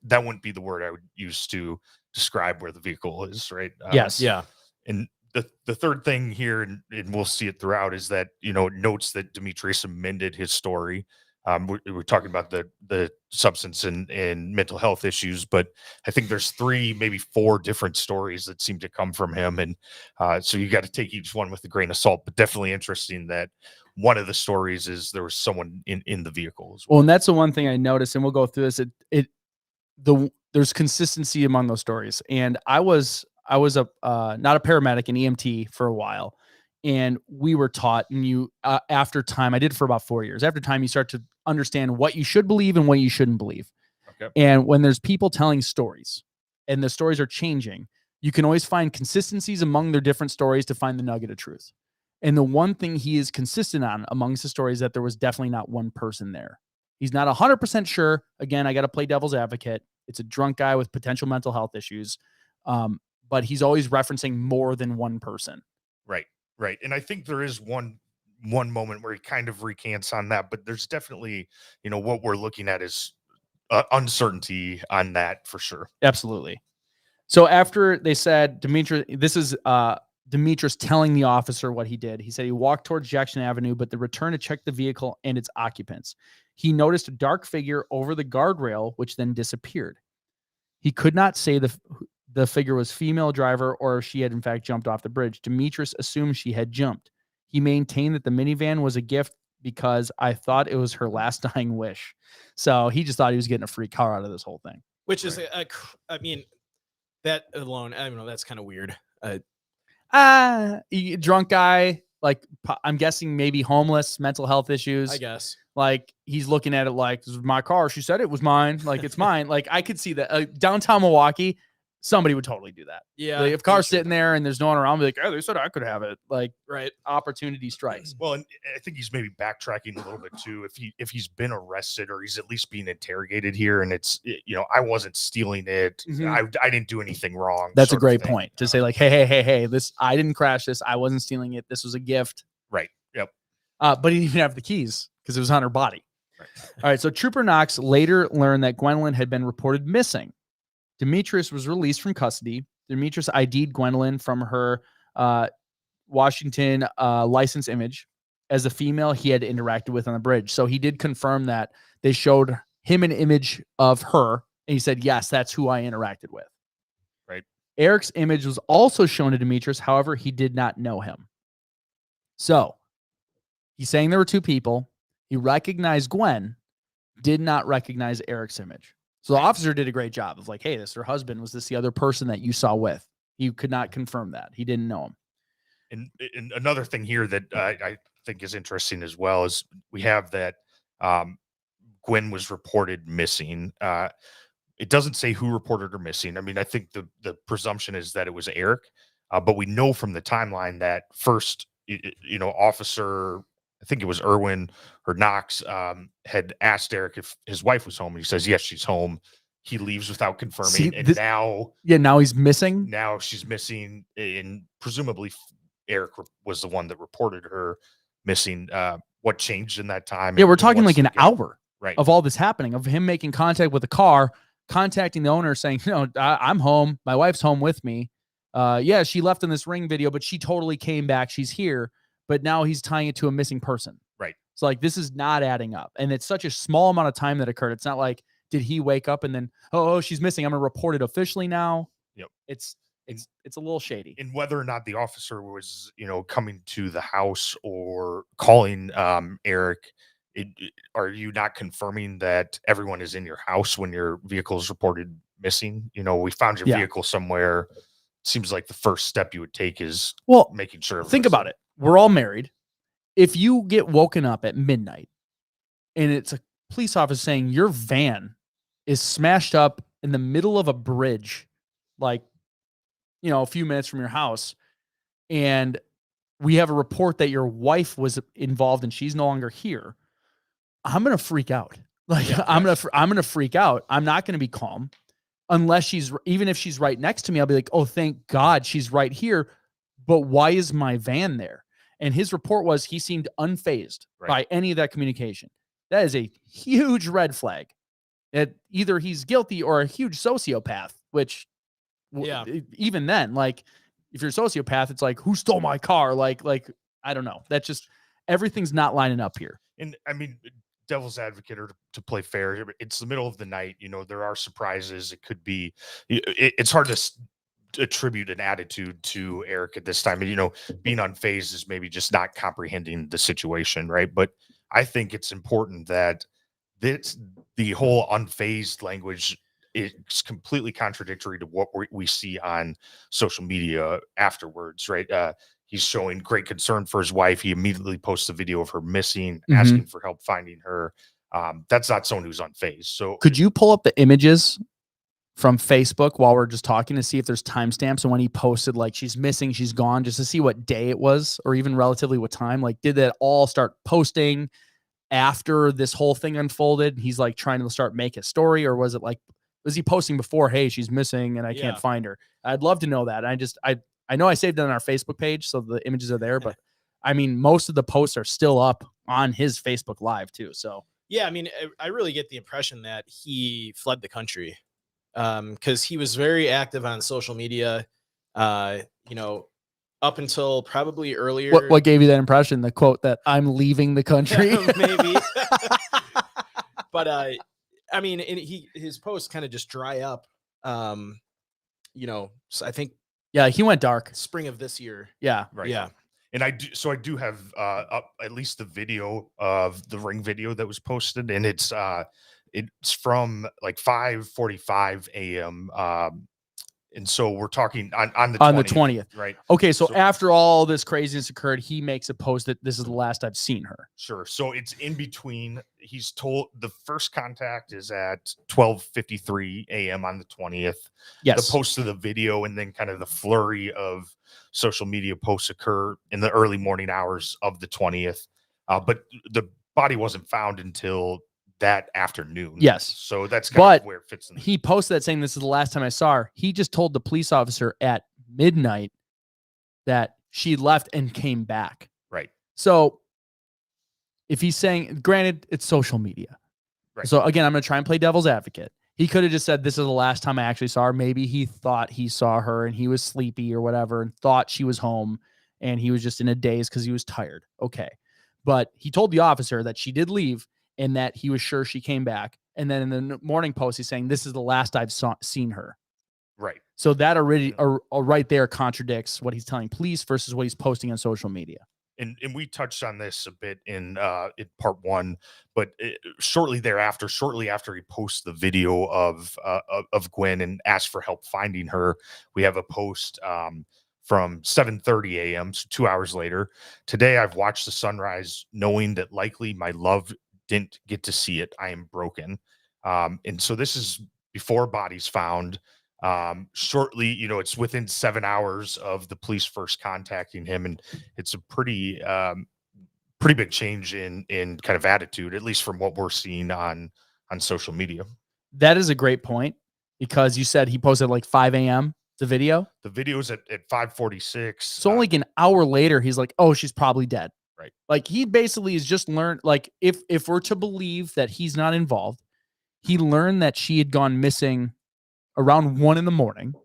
that wouldn't be the word I would use to describe where the vehicle is, right? Yes. Yeah. And the third thing here, and we'll see it throughout, is that, notes that Demetrius amended his story. We're talking about the substance and mental health issues, but I think there's 3, maybe 4 different stories that seem to come from him. And so you got to take each one with a grain of salt, but definitely interesting that one of the stories is there was someone in the vehicle as well. Well, and that's the one thing I noticed, and we'll go through this. There's consistency among those stories. And I was not a paramedic, an EMT for a while. And we were taught, and after time, I did it for about 4 years. After time, you start to understand what you should believe and what you shouldn't believe. Okay. And when there's people telling stories and the stories are changing, You can always find consistencies among their different stories to find the nugget of truth. And the one thing he is consistent on amongst the stories that there was definitely not one person there. He's not 100% sure. Again, I got to play devil's advocate. It's a drunk guy with potential mental health issues. But he's always referencing more than one person. Right. Right. And I think there is one moment where he kind of recants on that, but there's definitely, what we're looking at is uncertainty on that for sure. Absolutely. So after they said this is Demetrius telling the officer what he did. He said he walked towards Jackson Avenue, but the return to check the vehicle and its occupants. He noticed a dark figure over the guardrail, which then disappeared. He could not say the figure was female driver or if she had in fact jumped off the bridge. Demetrius assumed she had jumped. He maintained that the minivan was a gift because I thought it was her last dying wish. So he just thought he was getting a free car out of this whole thing. Which is, I mean, that alone, I don't know, that's kind of weird. Drunk guy, like I'm guessing maybe homeless, mental health issues. I guess. Like he's looking at it like, this is my car. She said it was mine. Like it's mine. Like I could see that downtown Milwaukee, somebody would totally do that. Yeah. Like, if car's sitting there and there's no one around, be like, oh, they said I could have it. Like, right. Opportunity strikes. Well, and I think he's maybe backtracking a little bit too. If he's been arrested or he's at least being interrogated here, and it's I wasn't stealing it. I didn't do anything wrong. That's a great point to say like, hey, this I didn't crash this. I wasn't stealing it. This was a gift. Right. Yep. But he didn't even have the keys because it was on her body. Right. All right. So Trooper Knox later learned that Gwendolyn had been reported missing. Demetrius was released from custody. Demetrius ID'd Gwendolyn from her Washington license image as a female he had interacted with on the bridge. So he did confirm that they showed him an image of her, and he said, yes, that's who I interacted with. Right. Eric's image was also shown to Demetrius. However, he did not know him. So he's saying there were two people. He recognized Gwen, did not recognize Eric's image. So the officer did a great job of like, hey, this is her husband. Was this the other person that you saw with? He could not confirm that. He didn't know him. And another thing here that I think is interesting as well is we have that Gwen was reported missing. It doesn't say who reported her missing. I mean, I think the presumption is that it was Eric, but we know from the timeline that first, officer, I think it was Irwin or Knox, had asked Eric if his wife was home. And he says, yes, she's home. He leaves without confirming. Now he's missing. Now she's missing. And presumably Eric was the one that reported her missing. What changed in that time? Yeah, we're talking like an hour right. of all this happening, of him making contact with the car, contacting the owner saying, I'm home. My wife's home with me. Yeah, she left in this Ring video, but she totally came back. She's here. But now he's tying it to a missing person. Right. So like, this is not adding up. And it's such a small amount of time that occurred. It's not like, did he wake up and then, oh, she's missing. I'm going to report it officially now. Yep. It's a little shady. And whether or not the officer was, coming to the house or calling Eric, are you not confirming that everyone is in your house when your vehicle is reported missing? We found your vehicle somewhere. Seems like the first step you would take is making sure. Think about it. We're all married. If you get woken up at midnight and it's a police officer saying your van is smashed up in the middle of a bridge, like, a few minutes from your house, and we have a report that your wife was involved and she's no longer here, I'm going to freak out. Like, I'm going to freak out. I'm not going to be calm unless even if she's right next to me, I'll be like, oh, thank God she's right here. But why is my van there? And his report was he seemed unfazed by any of that communication. That is a huge red flag. That either he's guilty or a huge sociopath, which even then, like, if you're a sociopath, it's like, who stole my car? Like, I don't know. That just, everything's not lining up here. And I mean, devil's advocate, or to play fair, it's the middle of the night. There are surprises. It could be, it's hard to attribute an attitude to Eric at this time. And, being unfazed is maybe just not comprehending the situation, right? But I think it's important that the whole unfazed language is completely contradictory to what we see on social media afterwards, right? He's showing great concern for his wife. He immediately posts a video of her missing, asking for help finding her. That's not someone who's unfazed. So could you pull up the images from Facebook while we're just talking to see if there's timestamps. And when he posted like she's missing, she's gone, just to see what day it was or even relatively what time. Like, did that all start posting after this whole thing unfolded? He's like trying to start make a story, or was it like, was he posting before, hey, she's missing and I can't find her? I'd love to know that. I know I saved it on our Facebook page, so the images are there, but I mean, most of the posts are still up on his Facebook Live too. So yeah, I mean, I really get the impression that he fled the country, because he was very active on social media, you know, up until probably earlier. What gave you that impression? The quote that I'm leaving the country? Maybe. But I mean, his posts kind of just dry up. You know, so I think yeah, he went dark. spring of this year. Yeah. Right. Yeah. And I do have up at least the video of the ring video that was posted, and it's from like 5:45 a.m. And so we're talking on the 20th. right? Okay, so after all this craziness occurred, he makes a post that this is the last I've seen her. Sure. So it's in between. He's told the first contact is at 12:53 a.m. on the 20th. Yes. The post of the video and then kind of the flurry of social media posts occur in the early morning hours of the 20th. But the body wasn't found until that afternoon. Yes. So that's kind of where it fits in. He posted that saying this is the last time I saw her. He just told the police officer at midnight that she left and came back. Right. So if he's saying, granted, it's social media. Right. So again, I'm going to try and play devil's advocate. He could have just said, this is the last time I actually saw her. Maybe he thought he saw her and he was sleepy or whatever and thought she was home and he was just in a daze because he was tired. Okay. But he told the officer that she did leave and that he was sure she came back. And then in the morning post, he's saying, this is the last I've seen her. Right. So that already right there contradicts what he's telling police versus what he's posting on social media. And we touched on this a bit in part one, but shortly after he posts the video of Gwen and asks for help finding her, we have a post from 7:30 a.m. So 2 hours later. Today, I've watched the sunrise, knowing that likely my love didn't get to see it. I am broken. And so this is before bodies found. Shortly, it's within 7 hours of the police first contacting him, and it's a pretty big change in kind of attitude, at least from what we're seeing on social media. That is a great point, because you said he posted like 5 a.m. the video. The video's at 5:46. So only like an hour later, he's like, oh, she's probably dead. Right. Like he basically has just learned, like if we're to believe that he's not involved, he learned that she had gone missing around 1 a.m.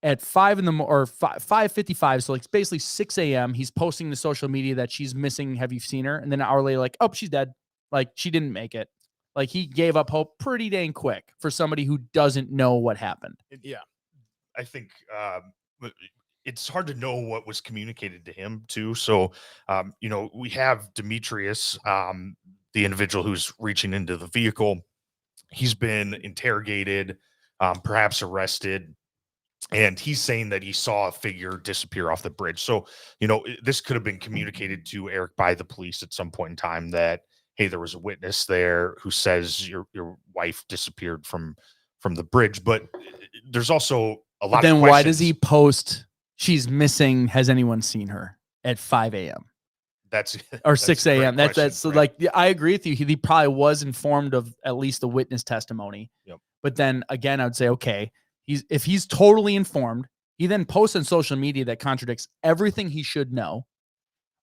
At 5:55, so like basically 6 a.m. He's posting to social media that she's missing. Have you seen her? And then an hour later, like, oh, she's dead. Like she didn't make it. Like he gave up hope pretty dang quick for somebody who doesn't know what happened. Yeah, I think it's hard to know what was communicated to him too. So, we have Demetrius, the individual who's reaching into the vehicle. He's been interrogated, perhaps arrested, and he's saying that he saw a figure disappear off the bridge. So, this could have been communicated to Eric by the police at some point in time that, hey, there was a witness there who says your wife disappeared from the bridge. But there's also a lot of questions. Then why does he post she's missing? Has anyone seen her at 5 a.m.? Or 6 a.m. That's right. Like, I agree with you. He probably was informed of at least the witness testimony. Yep. But then again, I would say, okay, if he's totally informed, he then posts on social media that contradicts everything he should know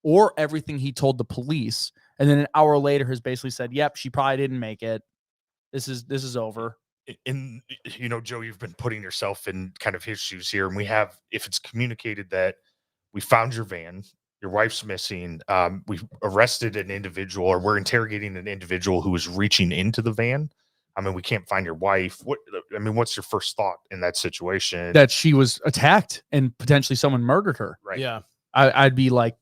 or everything he told the police. And then an hour later has basically said, yep, she probably didn't make it. This is over. And Joe, you've been putting yourself in kind of his shoes here. And if it's communicated that we found your van, your wife's missing, we've arrested an individual, or we're interrogating an individual who was reaching into the van. I mean, we can't find your wife. What's your first thought in that situation? That she was attacked and potentially someone murdered her. Right. Yeah. I'd be like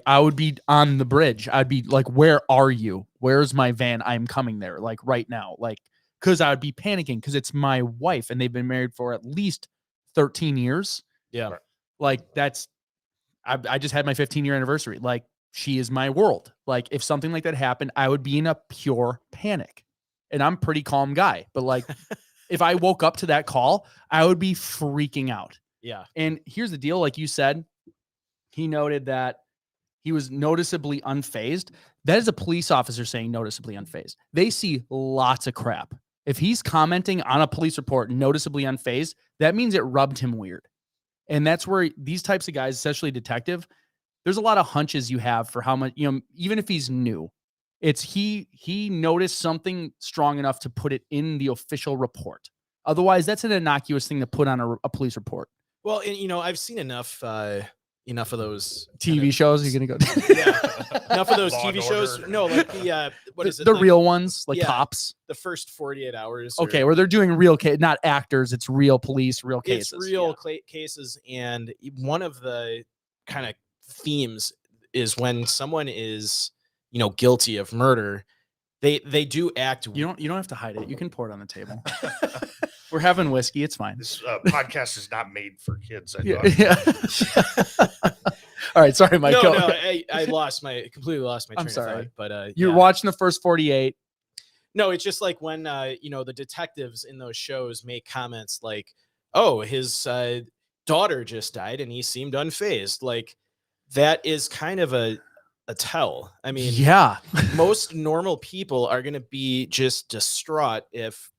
I would be on the bridge. I'd be like, where are you? Where's my van? I'm coming there, like right now. Like, because I would be panicking because it's my wife and they've been married for at least 13 years. Yeah. Right. Like I just had my 15-year anniversary. Like, she is my world. Like, if something like that happened, I would be in a pure panic. And I'm a pretty calm guy. But like, if I woke up to that call, I would be freaking out. Yeah. And here's the deal. Like you said, he noted that he was noticeably unfazed. That is a police officer saying noticeably unfazed. They see lots of crap. If he's commenting on a police report noticeably unfazed, that means it rubbed him weird. And that's where these types of guys, especially detective, there's a lot of hunches you have for how much, even if he's new, it's he noticed something strong enough to put it in the official report. Otherwise, that's an innocuous thing to put on a police report. Well, and I've seen enough of those TV shows. You're gonna go. Enough of those Law TV and shows. Order. No, like the what is it? The like real ones, like yeah. cops. the first 48 hours. Okay, where they're doing real case, not actors. It's real police, real cases. It's real cases, and one of the kind of themes is when someone is, guilty of murder, they do act. You don't have to hide it. You can pour it on the table. We're having whiskey. It's fine. This podcast is not made for kids. I Yeah. thought. All right. Sorry, Mike. No, I completely lost my train I'm sorry. of thought, but You're yeah. watching the first 48. No, it's just like when the detectives in those shows make comments like, "Oh, his daughter just died and he seemed unfazed." Like that is kind of a tell. I mean, Yeah. most normal people are going to be just distraught if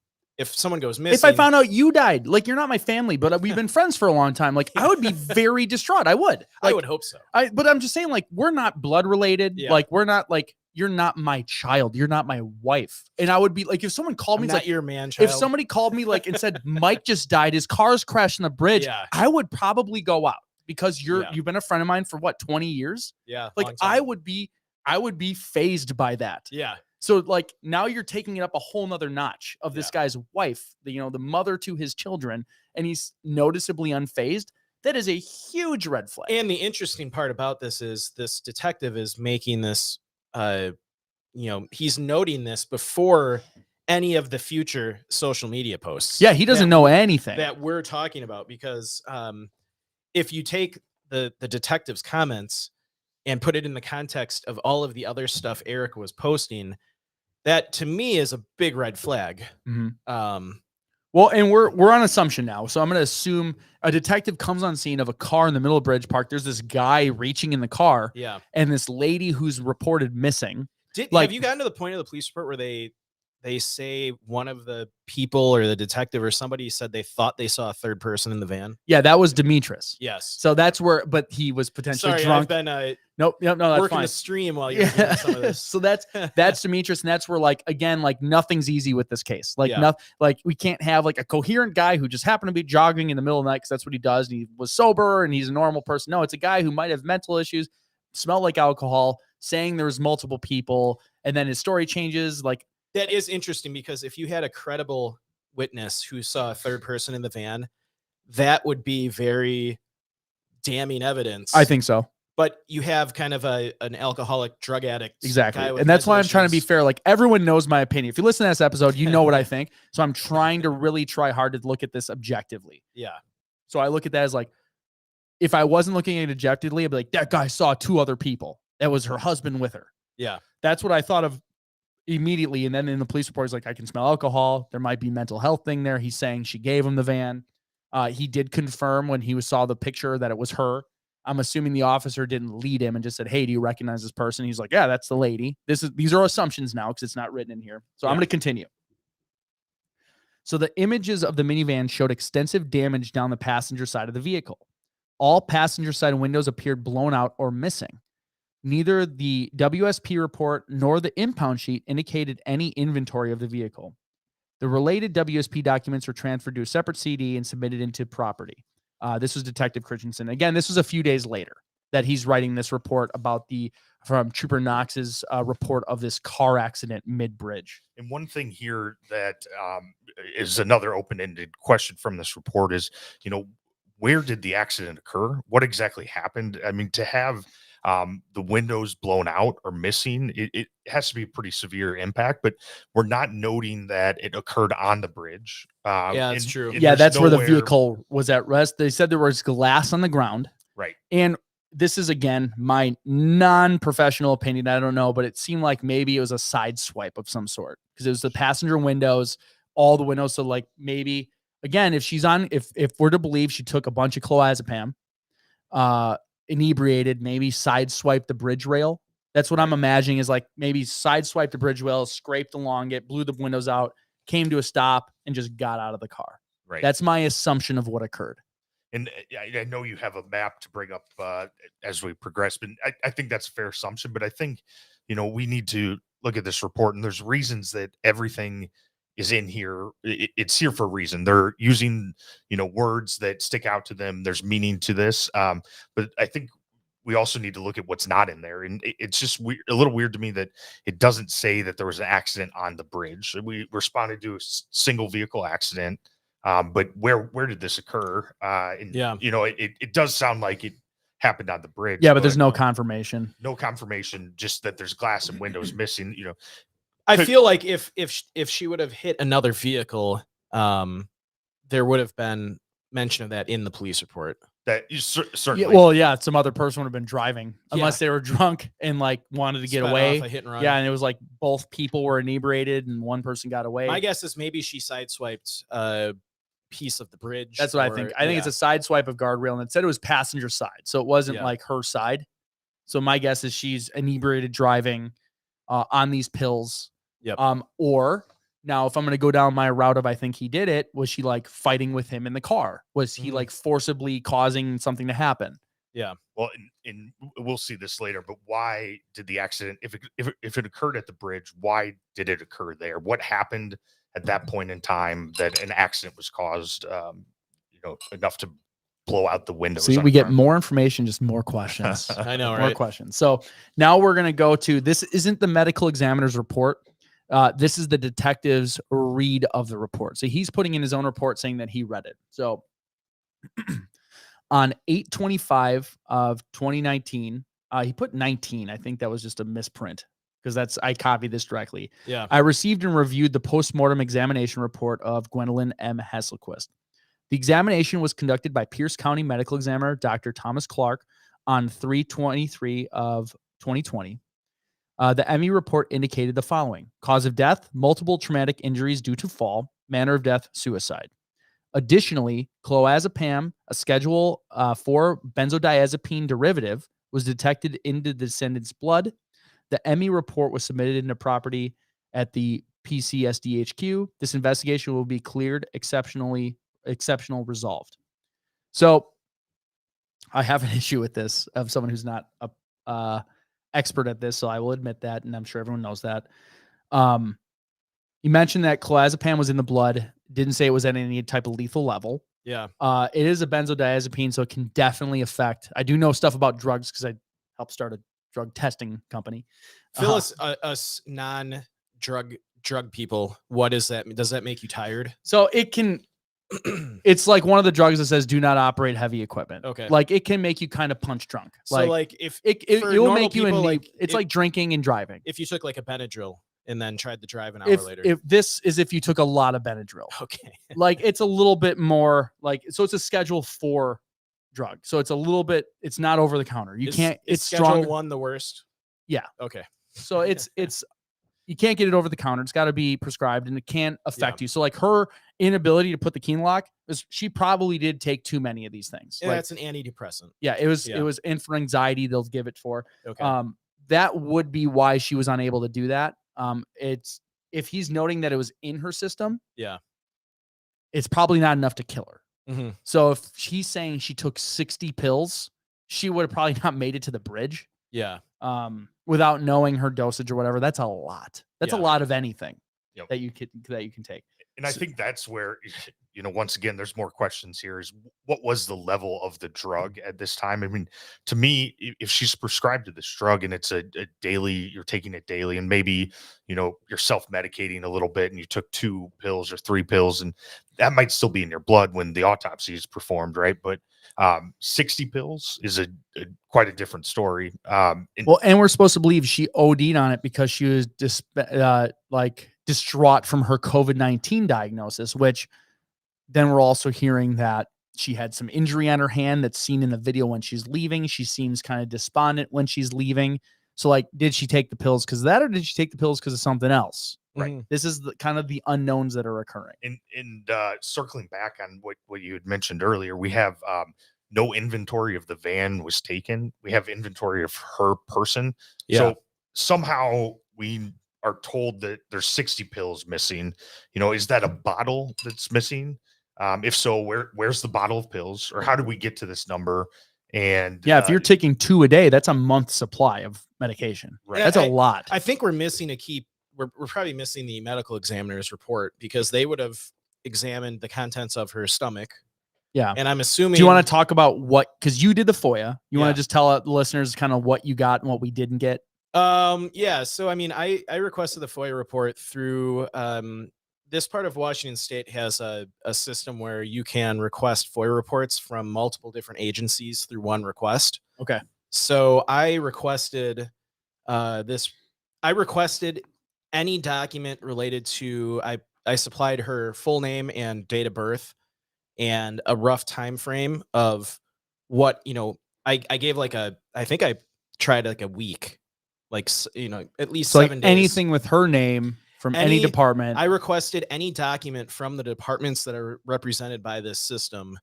someone goes missing. If I found out you died, like you're not my family, but we've been friends for a long time, like I would be very distraught. I would. I Like, would hope so. but I'm just saying, like, we're not blood related. Yeah. Like, we're not like, you're not my child. You're not my wife. And I would be like, if someone called me, I'm not like, your man child. if somebody called me like and said, Mike just died, his car's crashed on the bridge, Yeah. I would probably go out because Yeah. you've been a friend of mine for what, 20 years? Yeah. Like long time. I would be phased by that. Yeah. So like now you're taking it up a whole nother notch of this guy's wife, the mother to his children, and he's noticeably unfazed. That is a huge red flag. And the interesting part about this is this detective is making this, he's noting this before any of the future social media posts. Yeah, he doesn't know anything. that we're talking about, because if you take the detective's comments and put it in the context of all of the other stuff Eric was posting, that to me is a big red flag. Mhm. Well, and we're on assumption now. So I'm going to assume a detective comes on scene of a car in the middle of Bridge Park. There's this guy reaching in the car Yeah. and this lady who's reported missing. Have you gotten to the point of the police report where they say one of the people or the detective or somebody said they thought they saw a third person in the van? Yeah, that was Demetris. Yes. So that's where, but he was potentially Sorry, drunk. I've been Nope, no, that's working fine. the stream while you're doing some of this. So that's Demetris, and that's where, like, again, like nothing's easy with this case. Like Yeah. like we can't have like a coherent guy who just happened to be jogging in the middle of the night because that's what he does, and he was sober and he's a normal person. No, it's a guy who might have mental issues, smell like alcohol, saying there was multiple people, and then his story changes. Like That is interesting, because if you had a credible witness who saw a third person in the van, that would be very damning evidence. I think so. But you have kind of an alcoholic drug addict. Exactly. guy with And that's why I'm mental trying to be issues. fair. Like everyone knows my opinion. If you listen to this episode, you know what I think. So I'm trying to really try hard to look at this objectively. Yeah. So I look at that as like, if I wasn't looking at it objectively, I'd be like, that guy saw two other people. That was her husband with her. Yeah. That's what I thought of immediately. And then in the police report, he's like, I can smell alcohol. There might be mental health thing there. He's saying she gave him the van. He did confirm when he saw the picture that it was her. I'm assuming the officer didn't lead him and just said, hey, do you recognize this person? He's like, yeah, that's the lady. These are assumptions now because it's not written in here. So I'm going to continue. So the images of the minivan showed extensive damage down the passenger side of the vehicle. All passenger side windows appeared blown out or missing. Neither the WSP report nor the impound sheet indicated any inventory of the vehicle. The related WSP documents were transferred to a separate CD and submitted into property. This was Detective Christensen. Again, this was a few days later that he's writing this report about from Trooper Knox's report of this car accident mid-bridge. And one thing here that is another open-ended question from this report is, where did the accident occur? What exactly happened? I mean, to have the windows blown out or missing, it has to be a pretty severe impact, but we're not noting that it occurred on the bridge. Yeah, that's true. Yeah, that's where the vehicle was at rest. They said there was glass on the ground. Right. And this is, again, my non-professional opinion. I don't know, but it seemed like maybe it was a side swipe of some sort because it was the passenger windows, all the windows. So like maybe again, if we're to believe she took a bunch of clonazepam, inebriated, maybe sideswiped the bridge rail. That's what I'm imagining is like maybe sideswiped the bridge rail, scraped along it, blew the windows out, came to a stop, and just got out of the car. Right. That's my assumption of what occurred. And I know you have a map to bring up as we progress, but I think that's a fair assumption. But I think, we need to look at this report, and there's reasons that everything is in here. It's here for a reason. They're using, words that stick out to them. There's meaning to this. But I think we also need to look at what's not in there. And it's just a little weird to me that it doesn't say that there was an accident on the bridge. We responded to a single vehicle accident. But where did this occur? It does sound like it happened on the bridge. Yeah, but there's no confirmation. No confirmation, just that there's glass and windows missing. I feel like if she would have hit another vehicle, there would have been mention of that in the police report. That you certainly. Yeah, well, yeah, some other person would have been driving unless they were drunk and like wanted to get away. Off a hit and run. Yeah, and it was like both people were inebriated and one person got away. My guess is maybe she sideswiped a piece of the bridge. That's what I think. I think it's a side swipe of guardrail, and it said it was passenger side, so it wasn't like her side. So my guess is she's inebriated driving on these pills. Yep. Or now, if I'm going to go down my route of I think he did it, was she like fighting with him in the car? Was he like forcibly causing something to happen? Yeah. Well, and we'll see this later, but why did the accident, if it occurred at the bridge, why did it occur there? What happened at that point in time that an accident was caused, enough to blow out the windows? See, we get more information, just more questions. I know, right? More questions. So now we're going to go to, this isn't the medical examiner's report. This is the detective's read of the report. So he's putting in his own report saying that he read it. So on 8/25 of 2019, he put 19. I think that was just a misprint because I copied this directly. Yeah. I received and reviewed the postmortem examination report of Gwendolyn M. Hasselquist. The examination was conducted by Pierce County Medical Examiner Dr. Thomas Clark on 3/23 of 2020. The ME report indicated the following: cause of death, multiple traumatic injuries due to fall, manner of death, suicide. Additionally, clonazepam, a Schedule 4 benzodiazepine derivative, was detected in the descendant's blood. The ME report was submitted into property at the PCSDHQ. This investigation will be cleared, exceptional resolved. So I have an issue with this of someone who's not a expert at this, so I will admit that, and I'm sure everyone knows that. You mentioned that clonazepam was in the blood. Didn't say it was at any type of lethal level. Yeah. It is a benzodiazepine, so it can definitely affect. I do know stuff about drugs because I helped start a drug testing company. Phil, us non-drug people, what does that mean? Does that make you tired? So it can. It's like one of the drugs that says do not operate heavy equipment. Okay. Like it can make you kind of punch drunk. So like if it will make you people, it's like drinking and driving. If you took like a Benadryl and then tried to drive an hour later. If you took a lot of Benadryl. Okay. Like it's a little bit more like, so it's a Schedule 4 drug. So it's a little bit, it's not over the counter. It's Schedule strong. 1 the worst? Yeah. Okay. So it's you can't get it over the counter. It's got to be prescribed and it can't affect you. So like her inability to put the key lock is she probably did take too many of these things. Yeah, like, that's an antidepressant. Yeah, it was and for anxiety they'll give it for. Okay. That would be why she was unable to do that. It's if he's noting that it was in her system, it's probably not enough to kill her. Mm-hmm. So if she's saying she took 60 pills, she would have probably not made it to the bridge. Yeah. Without knowing her dosage or whatever. That's a lot. That's a lot of anything that you can take. And I think that's where, once again, there's more questions here is what was the level of the drug at this time? I mean, to me, if she's prescribed to this drug and it's a daily, you're taking it daily and maybe, you're self-medicating a little bit and you took 2 pills or 3 pills and that might still be in your blood when the autopsy is performed. Right. But 60 pills is quite a different story. And we're supposed to believe she OD'd on it because she was distraught from her COVID-19 diagnosis, which then we're also hearing that she had some injury on her hand that's seen in the video when she's leaving. She seems kind of despondent when she's leaving. So like, did she take the pills because of that, or did she take the pills because of something else? Right. Mhm. This is kind of the unknowns that are occurring. And circling back on what you had mentioned earlier, we have no inventory of the van was taken. We have inventory of her person. Yeah. So somehow we are told that there's 60 pills missing. Is that a bottle that's missing? If so, where's the bottle of pills, or how did we get to this number? And Yeah, if you're taking 2 a day, that's a month's supply of medication. Right. That's a lot. I think we're missing a key. We're probably missing the medical examiner's report, because they would have examined the contents of her stomach. Yeah. And I'm assuming. Do you want to talk about what, because you did the FOIA, you Yeah. want to just tell the listeners kind of what you got and what we didn't get? Yeah. So, I mean, I requested the FOIA report through, this part of Washington State has a system where you can request FOIA reports from multiple different agencies through one request. Okay. So I requested I requested any document related to, I supplied her full name and date of birth and a rough time frame of what, I gave like I think I tried like a week, like, at least So 7 days. anything with her name from any department. I requested any document from the departments that are represented by this system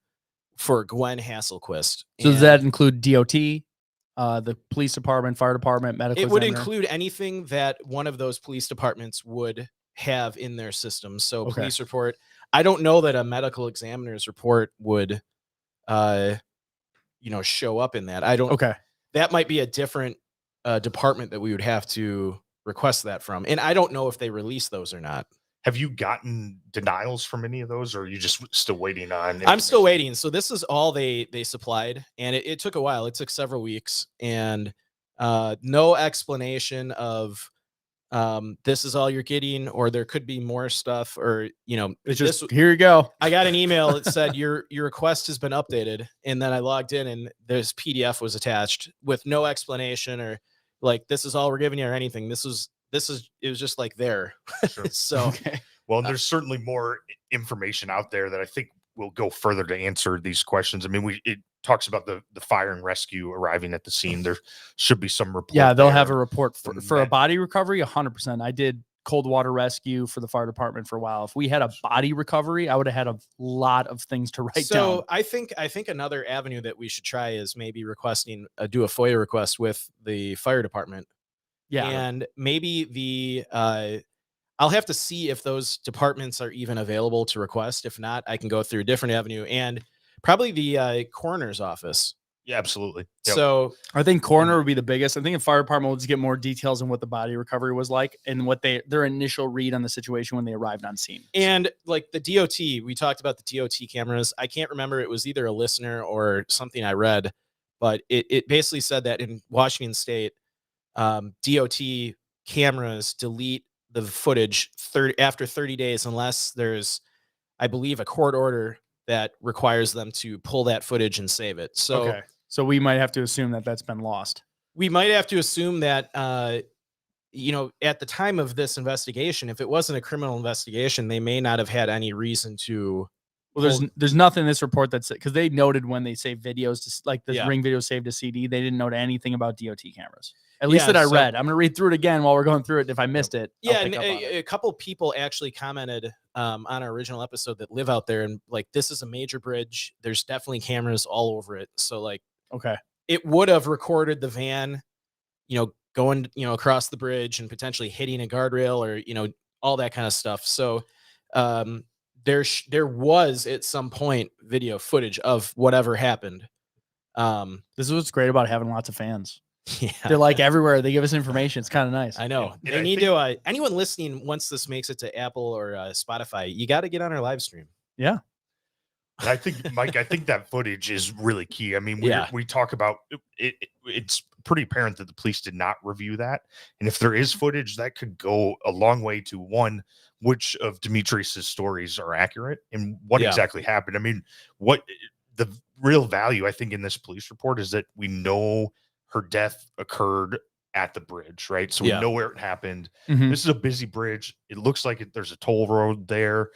for Gwen Hasselquist. So does that include DOT, the police department, fire department, medical It would examiner? include anything that one of those police departments would have in their system. So Okay. police report. I don't know that a medical examiner's report would, show up in that. I don't. Okay. That might be a different department that we would have to request that from. And I don't know if they release those or not. have you gotten denials from any of those, or are you just still waiting on? I'm still waiting. So this is all they supplied, and it took a while. It took several weeks, and no explanation of this is all you're getting, or there could be more stuff, or It's just, here you go. I got an email that said your request has been updated, and then I logged in and this PDF was attached with no explanation, or like, this is all we're giving you, or anything. It was just like there. Sure. So Okay. Well, there's certainly more information out there that I think will go further to answer these questions. I mean, it talks about the fire and rescue arriving at the scene. There should be some report. Yeah, they'll there. have a report from for a that. body recovery. 100%. I did cold water rescue for the fire department for a while. If we had a body recovery, I would have had a lot of things to write down. So I think another avenue that we should try is maybe requesting do a FOIA request with the fire department. Yeah. And maybe I'll have to see if those departments are even available to request. If not, I can go through a different avenue, and probably the coroner's office. Yeah, absolutely. Yep. So I think coroner would be the biggest. I think the fire department will just get more details on what the body recovery was like and what their initial read on the situation when they arrived on scene. And like the DOT, we talked about the DOT cameras. I can't remember, it was either a listener or something I read, but it basically said that in Washington State, DOT cameras delete the footage after 30 days unless there's, I believe, a court order that requires them to pull that footage and save it. So Okay. So we might have to assume that that's been lost. we might have to assume that, at the time of this investigation, if it wasn't a criminal investigation, they may not have had any reason to. Well, there's nothing in this report that's, because they noted when they save videos, to, like the Yeah. ring video saved to CD, they didn't note anything about DOT cameras. At least Yeah, that I so- read. I'm going to read through it again while we're going through it. If I missed it, I'll Yeah, pick and up on it. a couple people actually commented on our original episode that live out there, and like, this is a major bridge. There's definitely cameras all over it. So like, Okay. it would have recorded the van, going, across the bridge and potentially hitting a guardrail, or, all that kind of stuff. So there was at some point video footage of whatever happened. This is what's great about having lots of fans. Yeah, They're like everywhere. They give us information. It's kind of nice. I know. And They I need think- to. Anyone listening, once this makes it to Apple or Spotify, you got to get on our live stream. Yeah. And I think, Mike, that footage is really key. I mean, Yeah. we talk about it. It's pretty apparent that the police did not review that. And if there is footage, that could go a long way to, one, which of Demetrius's stories are accurate and what Yeah. exactly happened. I mean, what the real value, I think, in this police report is that we know her death occurred at the bridge, right? So we Yeah. know where it happened. Mhm. This is a busy bridge. It looks like there's a toll road there.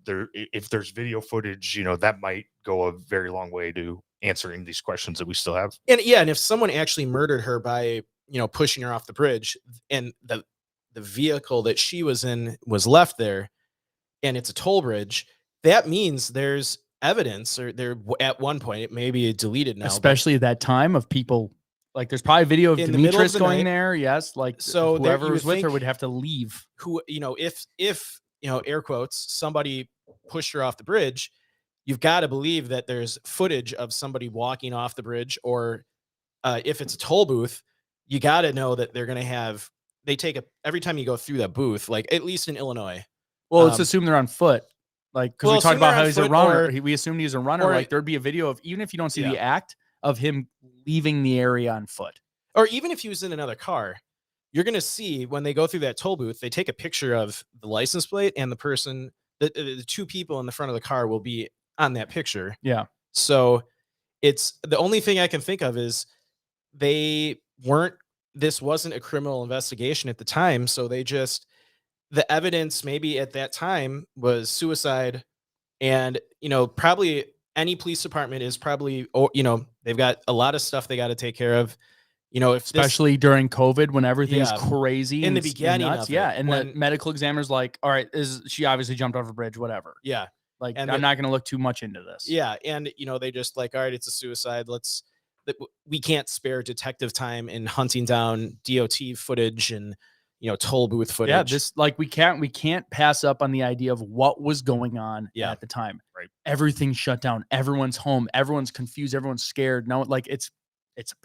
If there's video footage, that might go a very long way to answering these questions that we still have. And yeah, and if someone actually murdered her by, pushing her off the bridge, and the the vehicle that she was in was left there, and it's a toll bridge, that means there's evidence, or there at one point, it may be deleted now, but Especially at that time of people, like there's probably video of in the middle of Demetrius the going night. there. Yes, like So there, whoever you was would with her think would have to leave. who, if air quotes, somebody pushed her off the bridge, you've got to believe that there's footage of somebody walking off the bridge, or if it's a toll booth, you got to know that they're going to have, they take every time you go through that booth, like at least in Illinois. Well, let's assume they're on foot. Like, because Well, we talked assume they're about how on he's a foot, runner. or- We assumed he was a runner. or- Like, there'd be a video of, even if you don't see the Yeah. act, of him leaving the area on foot. Or even if he was in another car, you're going to see when they go through that toll booth, they take a picture of the license plate, and the person, the two people in the front of the car will be on that picture. Yeah. So it's the only thing I can think of is this wasn't a criminal investigation at the time. So the evidence maybe at that time was suicide. And, probably any police department is probably, they've got a lot of stuff they got to take care of. Especially during COVID when everything's Yeah. crazy In the and beginning nuts. of it, Yeah. And the when- medical examiner's like, all right, she obviously jumped off a bridge, whatever. Yeah. Like, And I'm not going to look too much into this. Yeah. And, they just like, all right, it's a suicide. We can't spare detective time in hunting down DOT footage and, toll booth footage. Yeah, we can't pass up on the idea of what was going on Yeah. at the time. Right. Everything's shut down. Everyone's home. Everyone's confused. Everyone's scared. No, like it's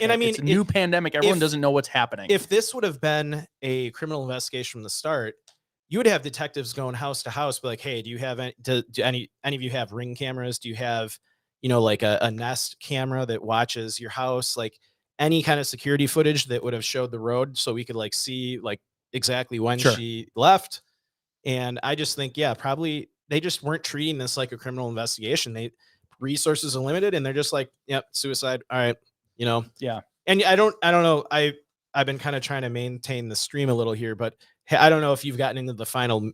And I mean, it's a new pandemic. Everyone if- doesn't know what's happening. If this would have been a criminal investigation from the start, you would have detectives going house to house, be like, hey, do you have do any of you have Ring cameras? Do you have, like a Nest camera that watches your house? Like any kind of security footage that would have showed the road, so we could like see like exactly when Sure. she left. And I just think, yeah, probably they just weren't treating this like a criminal investigation. Resources are limited, and they're just like, yep, suicide. All right. Yeah. And I don't know. I've been kind of trying to maintain the stream a little here, but hey, I don't know if you've gotten into the final.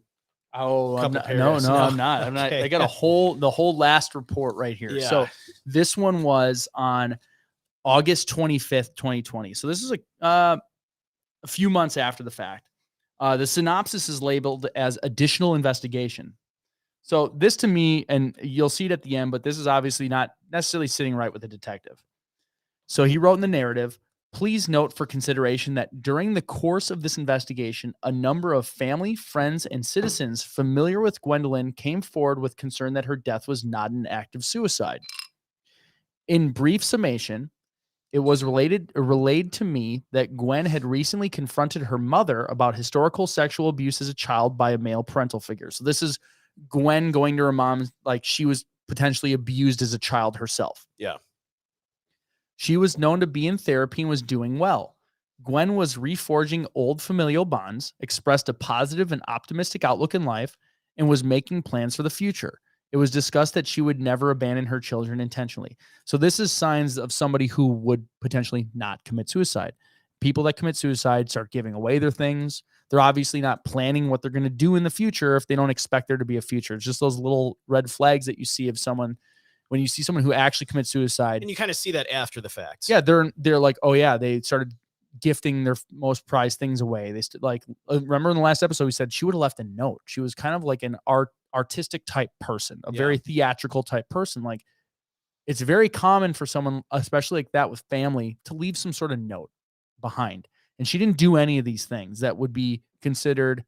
Oh, couple no, paragraphs. I'm not. I'm not. Okay. I got the whole last report right here. Yeah. So this one was on August 25th, 2020. So this is a few months after the fact. The synopsis is labeled as additional investigation. So this to me, and you'll see it at the end, but this is obviously not necessarily sitting right with the detective. So he wrote in the narrative, please note for consideration that during the course of this investigation, a number of family, friends, and citizens familiar with Gwendolyn came forward with concern that her death was not an act of suicide. In brief summation, it was relayed to me that Gwen had recently confronted her mother about historical sexual abuse as a child by a male parental figure. So this is Gwen going to her mom like she was potentially abused as a child herself. Yeah. She was known to be in therapy and was doing well. Gwen was reforging old familial bonds, expressed a positive and optimistic outlook in life, and was making plans for the future. It was discussed that she would never abandon her children intentionally. So this is signs of somebody who would potentially not commit suicide. People that commit suicide start giving away their things. They're obviously not planning what they're going to do in the future if they don't expect there to be a future. It's just those little red flags that you see of someone when you see someone who actually commits suicide. And you kind of see that after the fact. Yeah, they're like, oh yeah, they started gifting their most prized things away. They remember in the last episode we said she would have left a note. She was kind of like an artistic type person, a very theatrical type person. Like it's very common for someone, especially like that with family, to leave some sort of note behind. And she didn't do any of these things that would be considered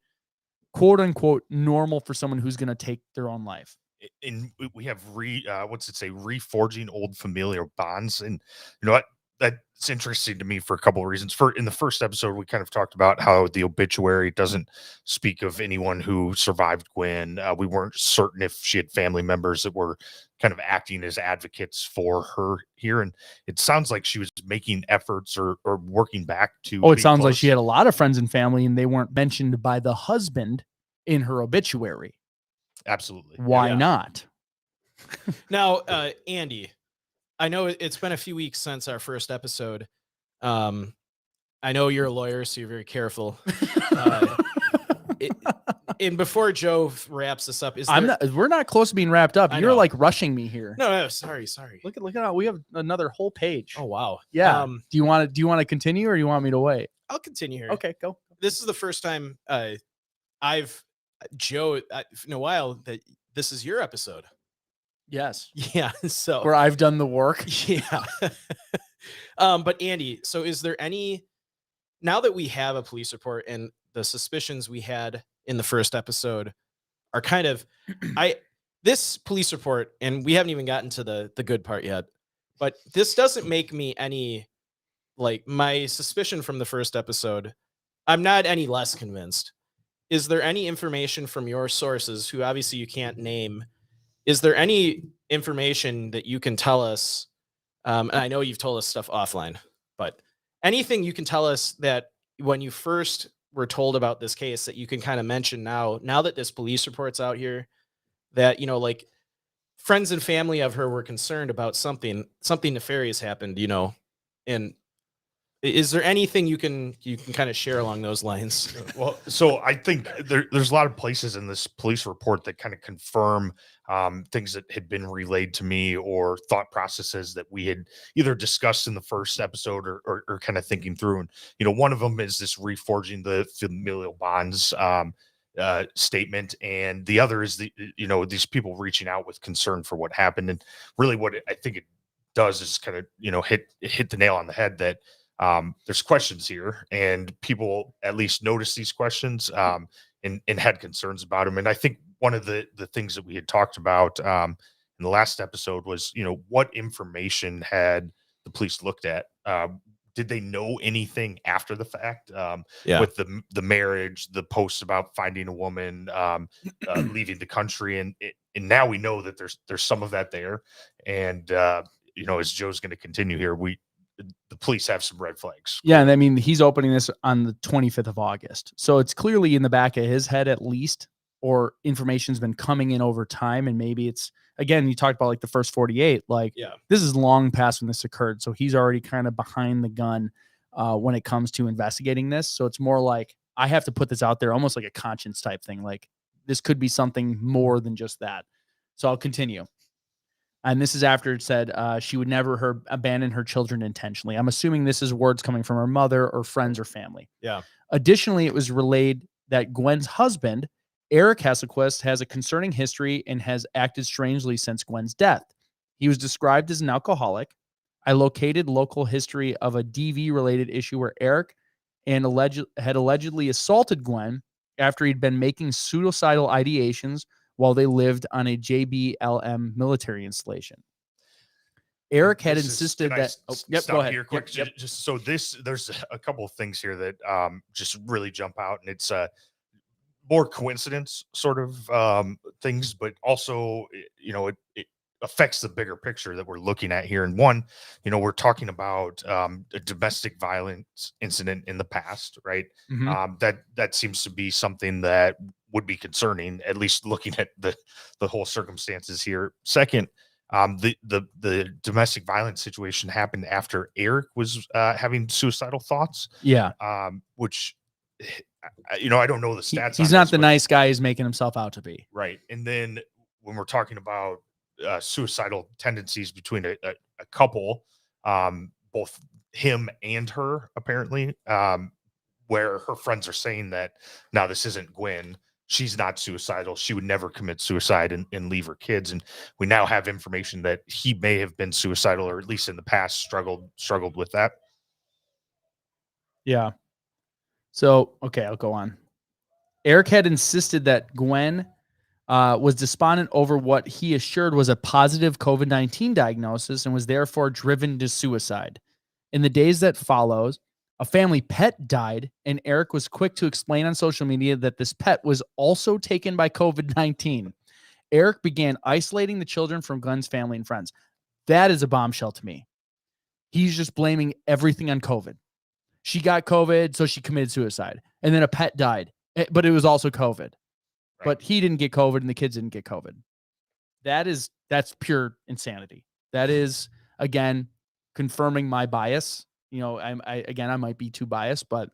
quote unquote normal for someone who's going to take their own life. And we have reforging old familiar bonds. And you know what? That's interesting to me for a couple of reasons. In the first episode, we kind of talked about how the obituary doesn't speak of anyone who survived Gwen. We weren't certain if she had family members that were kind of acting as advocates for her here. And it sounds like she was making efforts or working back to. Oh, it sounds like she had a lot of friends and family, and they weren't mentioned by the husband in her obituary. Absolutely. Why not? Now, Andy, I know it's been a few weeks since our first episode. I know you're a lawyer, so you're very careful. And before Joe wraps this up, we're not close to being wrapped up. I You're know. like rushing me here. No, sorry. Look at how we have another whole page. Oh wow. Yeah. Do you want to continue or do you want me to wait? I'll continue here. Okay, go. this is the first time I've Joe in a while that this is your episode. Yes. Yeah. So Where I've done the work. yeah. But Andy, so is there any, now that we have a police report and the suspicions we had in the first episode are kind of, this police report, and we haven't even gotten to the good part yet, but this doesn't make me any, like, my suspicion from the first episode, I'm not any less convinced. Is there any information from your sources, who obviously you can't name, is there any information that you can tell us? And I know you've told us stuff offline, but anything you can tell us that when you first were told about this case that you can kind of mention now that this police report's out here, that, you know, like, friends and family of her were concerned about something nefarious happened, you know, and is there anything you can kind of share along those lines? Well, so I think there's a lot of places in this police report that kind of confirm things that had been relayed to me, or thought processes that we had either discussed in the first episode, or kind of thinking through. And, you know, one of them is this reforging the familial bonds statement. And the other is these people reaching out with concern for what happened. And really what I think it does is kind of, hit the nail on the head that there's questions here, and people at least noticed these questions, and had concerns about them. And I think one of the things that we had talked about in the last episode was, what information had the police looked at? Did they know anything after the fact? With the marriage, the posts about finding a woman, leaving the country, and now we know that there's some of that there. And as Joe's going to continue here, the police have some red flags. Yeah, and I mean, he's opening this on the 25th of August. So it's clearly in the back of his head at least, or information's been coming in over time. And maybe it's, again, you talked about like the first 48, this is long past when this occurred. So he's already kind of behind the gun when it comes to investigating this. So it's more like, I have to put this out there, almost like a conscience type thing. Like, this could be something more than just that. So I'll continue. And this is after it said she would never abandon her children intentionally. I'm assuming this is words coming from her mother or friends or family. Yeah. Additionally, it was relayed that Gwen's husband, Eric Hasselquist, has a concerning history and has acted strangely since Gwen's death. He was described as an alcoholic. I located local history of a DV-related issue where Eric had allegedly assaulted Gwen after he'd been making suicidal ideations while they lived on a JBLM military installation. Eric had insisted that. Go ahead. Here quick. Just so there's a couple of things here that just really jump out, and it's more coincidence sort of things, but also it affects the bigger picture that we're looking at here. And one, we're talking about a domestic violence incident in the past, right? Mm-hmm. That seems to be something that would be concerning, at least looking at the whole circumstances here. Second, the domestic violence situation happened after Eric was having suicidal thoughts. Yeah. Which, I don't know the stats. He's not the nice guy he's making himself out to be. Right. And then when we're talking about suicidal tendencies between a couple, both him and her, apparently, where her friends are saying that now this isn't Gwen. She's not suicidal. She would never commit suicide and leave her kids. And we now have information that he may have been suicidal, or at least in the past struggled with that. Yeah. So, okay, I'll go on. Eric had insisted that Gwen was despondent over what he assured was a positive COVID-19 diagnosis and was therefore driven to suicide. In the days that followed, a family pet died, and Eric was quick to explain on social media that this pet was also taken by COVID-19. Eric began isolating the children from Gwen's family and friends. That is a bombshell to me. He's just blaming everything on COVID. She got COVID, so she committed suicide. And then a pet died, but it was also COVID. Right. But he didn't get COVID, and the kids didn't get COVID. That's pure insanity. That is, again, confirming my bias. I might be too biased, but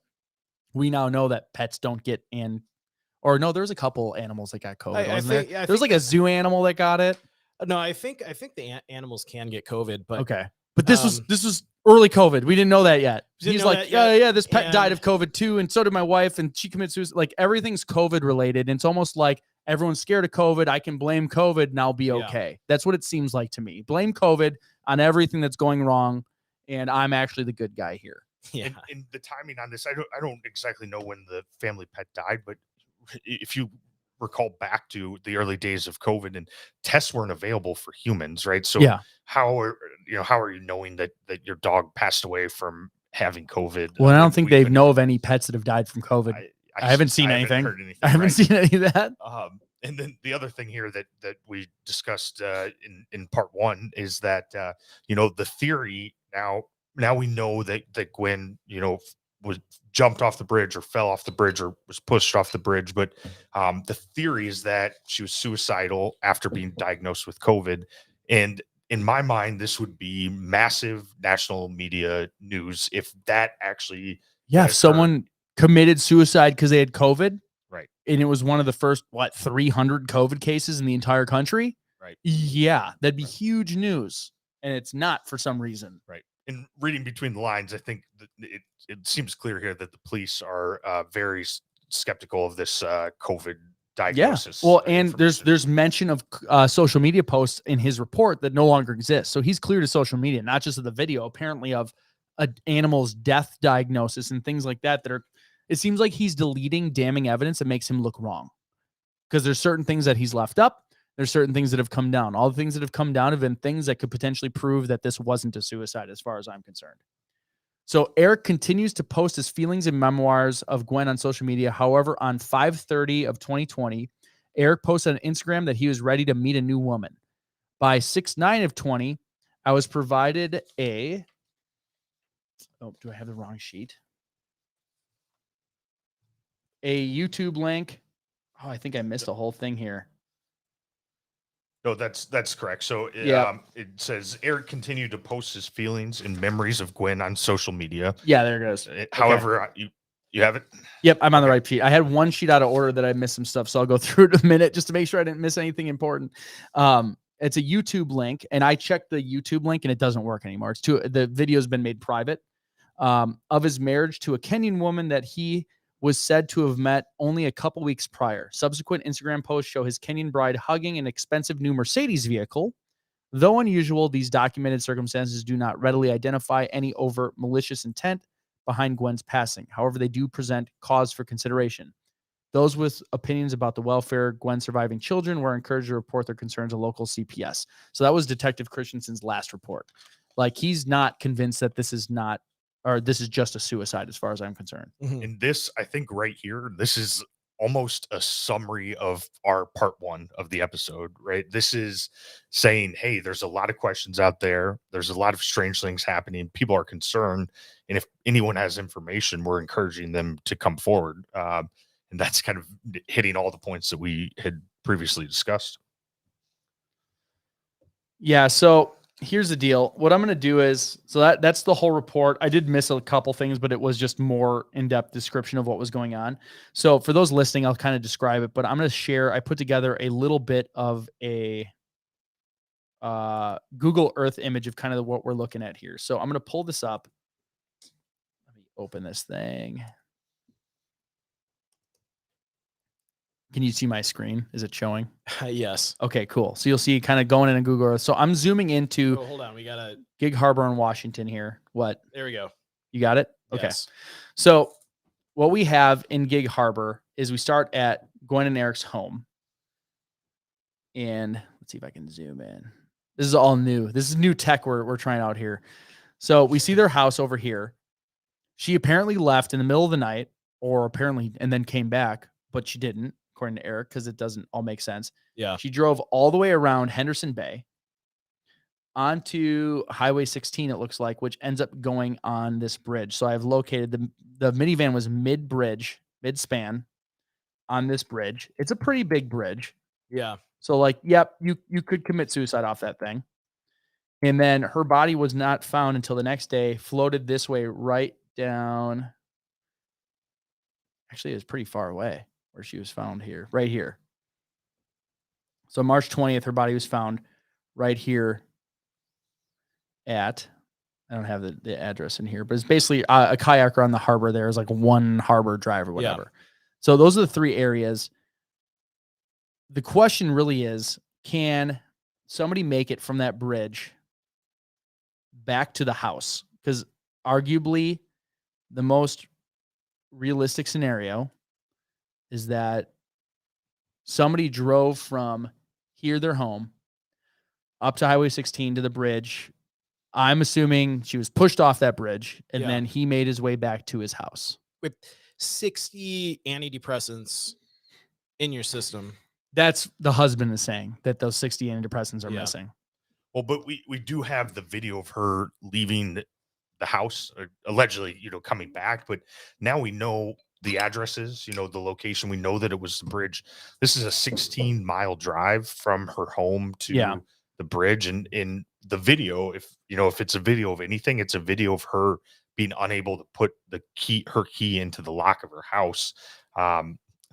we now know that pets don't get there was a couple animals that got COVID. There was like a zoo animal that got it. No, I think the animals can get COVID, but okay. But this was early COVID. We didn't know that yet. Didn't He's know like, that yet. yeah, this pet died And- of COVID too, and so did my wife, and she committed suicide. Like everything's COVID related. And it's almost like everyone's scared of COVID. I can blame COVID and I'll be okay. That's what it seems like to me. Blame COVID on everything that's going wrong, and I'm actually the good guy here. Yeah. And the timing on this, I don't exactly know when the family pet died, but if you recall back to the early days of COVID and tests weren't available for humans, right? So Yeah. how are you knowing that your dog passed away from having COVID? Well, I when don't think we they couldn't- know of any pets that have died from COVID. I haven't seen anything. heard anything. I haven't right? seen any of that. And then the other thing here that we discussed in part one is that the theory now we know that Gwen was jumped off the bridge or fell off the bridge or was pushed off the bridge, but the theory is that she was suicidal after being diagnosed with COVID. And in my mind, this would be massive national media news if that actually if someone committed suicide because they had COVID, right, and it was one of the first 300 COVID cases in the entire country, right, yeah, that'd be huge news, and it's not for some reason. right. And reading between the lines, I think that it seems clear here that the police are very skeptical of this COVID diagnosis. Yeah. Well, and there's mention of social media posts in his report that no longer exist. So he's clear to social media, not just of the video, apparently of an animal's death diagnosis and things like that. It seems like he's deleting damning evidence that makes him look wrong, because there's certain things that he's left up. There's certain things that have come down. All the things that have come down have been things that could potentially prove that this wasn't a suicide, as far as I'm concerned. So Eric continues to post his feelings and memoirs of Gwen on social media. However, on 5/30 of 2020, Eric posted on Instagram that he was ready to meet a new woman. By 6/9 of 20, I was provided do I have the wrong sheet? A YouTube link. Oh, I think I missed a whole thing here. No, that's correct. So it says Eric continued to post his feelings and memories of Gwen on social media. Yeah, there it goes. However, you have it? Yep, I'm on the right sheet. I had one sheet out of order that I missed some stuff, so I'll go through it in a minute just to make sure I didn't miss anything important. It's a YouTube link, and I checked the YouTube link, and it doesn't work anymore. The video's been made private, of his marriage to a Kenyan woman that he was said to have met only a couple weeks prior. Subsequent Instagram posts show his Kenyan bride hugging an expensive new Mercedes vehicle. Though unusual, these documented circumstances do not readily identify any overt malicious intent behind Gwen's passing. However, they do present cause for consideration. Those with opinions about the welfare of Gwen's surviving children were encouraged to report their concerns to local CPS. So that was Detective Christensen's last report. Like, he's not convinced that this is just a suicide, as far as I'm concerned. And this, I think right here, this is almost a summary of our part one of the episode, right? This is saying, hey, there's a lot of questions out there. There's a lot of strange things happening. People are concerned. And if anyone has information, we're encouraging them to come forward. And that's kind of hitting all the points that we had previously discussed. Yeah. So here's the deal. What I'm going to do is, that's the whole report. I did miss a couple things, but it was just more in-depth description of what was going on. So for those listening, I'll kind of describe it, but I'm going to share, I put together a little bit of a Google Earth image of kind of what we're looking at here. So I'm going to pull this up. Let me open this thing. Can you see my screen? Is it showing? Yes. Okay, cool. So you'll see kind of going in Google Earth. So I'm zooming into Hold on. We got to. Gig Harbor in Washington here. What? There we go. You got it? Okay. Yes. So what we have in Gig Harbor is we start at Gwen and Eric's home. And let's see if I can zoom in. This is all new. This is new tech we're trying out here. So we see their house over here. She apparently left in the middle of the night, and then came back, but she didn't, according to Eric, because it doesn't all make sense. Yeah. She drove all the way around Henderson Bay onto Highway 16, it looks like, which ends up going on this bridge. So I've located the minivan was mid-bridge, mid-span on this bridge. It's a pretty big bridge. Yeah. So like, yep, you could commit suicide off that thing. And then her body was not found until the next day, floated this way right down. Actually, it was pretty far away where she was found here, right here. So March 20th, her body was found right here at I don't have the address in here, but it's basically a kayaker on the harbor. There is like one harbor drive or whatever. So those are the 3 areas. The question really is, can somebody make it from that bridge back to the house? Because arguably the most realistic scenario is that somebody drove from here, their home, up to Highway 16 to the bridge. I'm assuming she was pushed off that bridge, and then he made his way back to his house. With 60 antidepressants in your system. That's the husband is saying, that those 60 antidepressants are missing. Well, but we do have the video of her leaving the house, allegedly, coming back. But now we know the addresses, the location. We know that it was the bridge. This is a 16-mile drive from her home to the bridge. And in the video, if it's a video of anything, it's a video of her being unable to put her key into the lock of her house.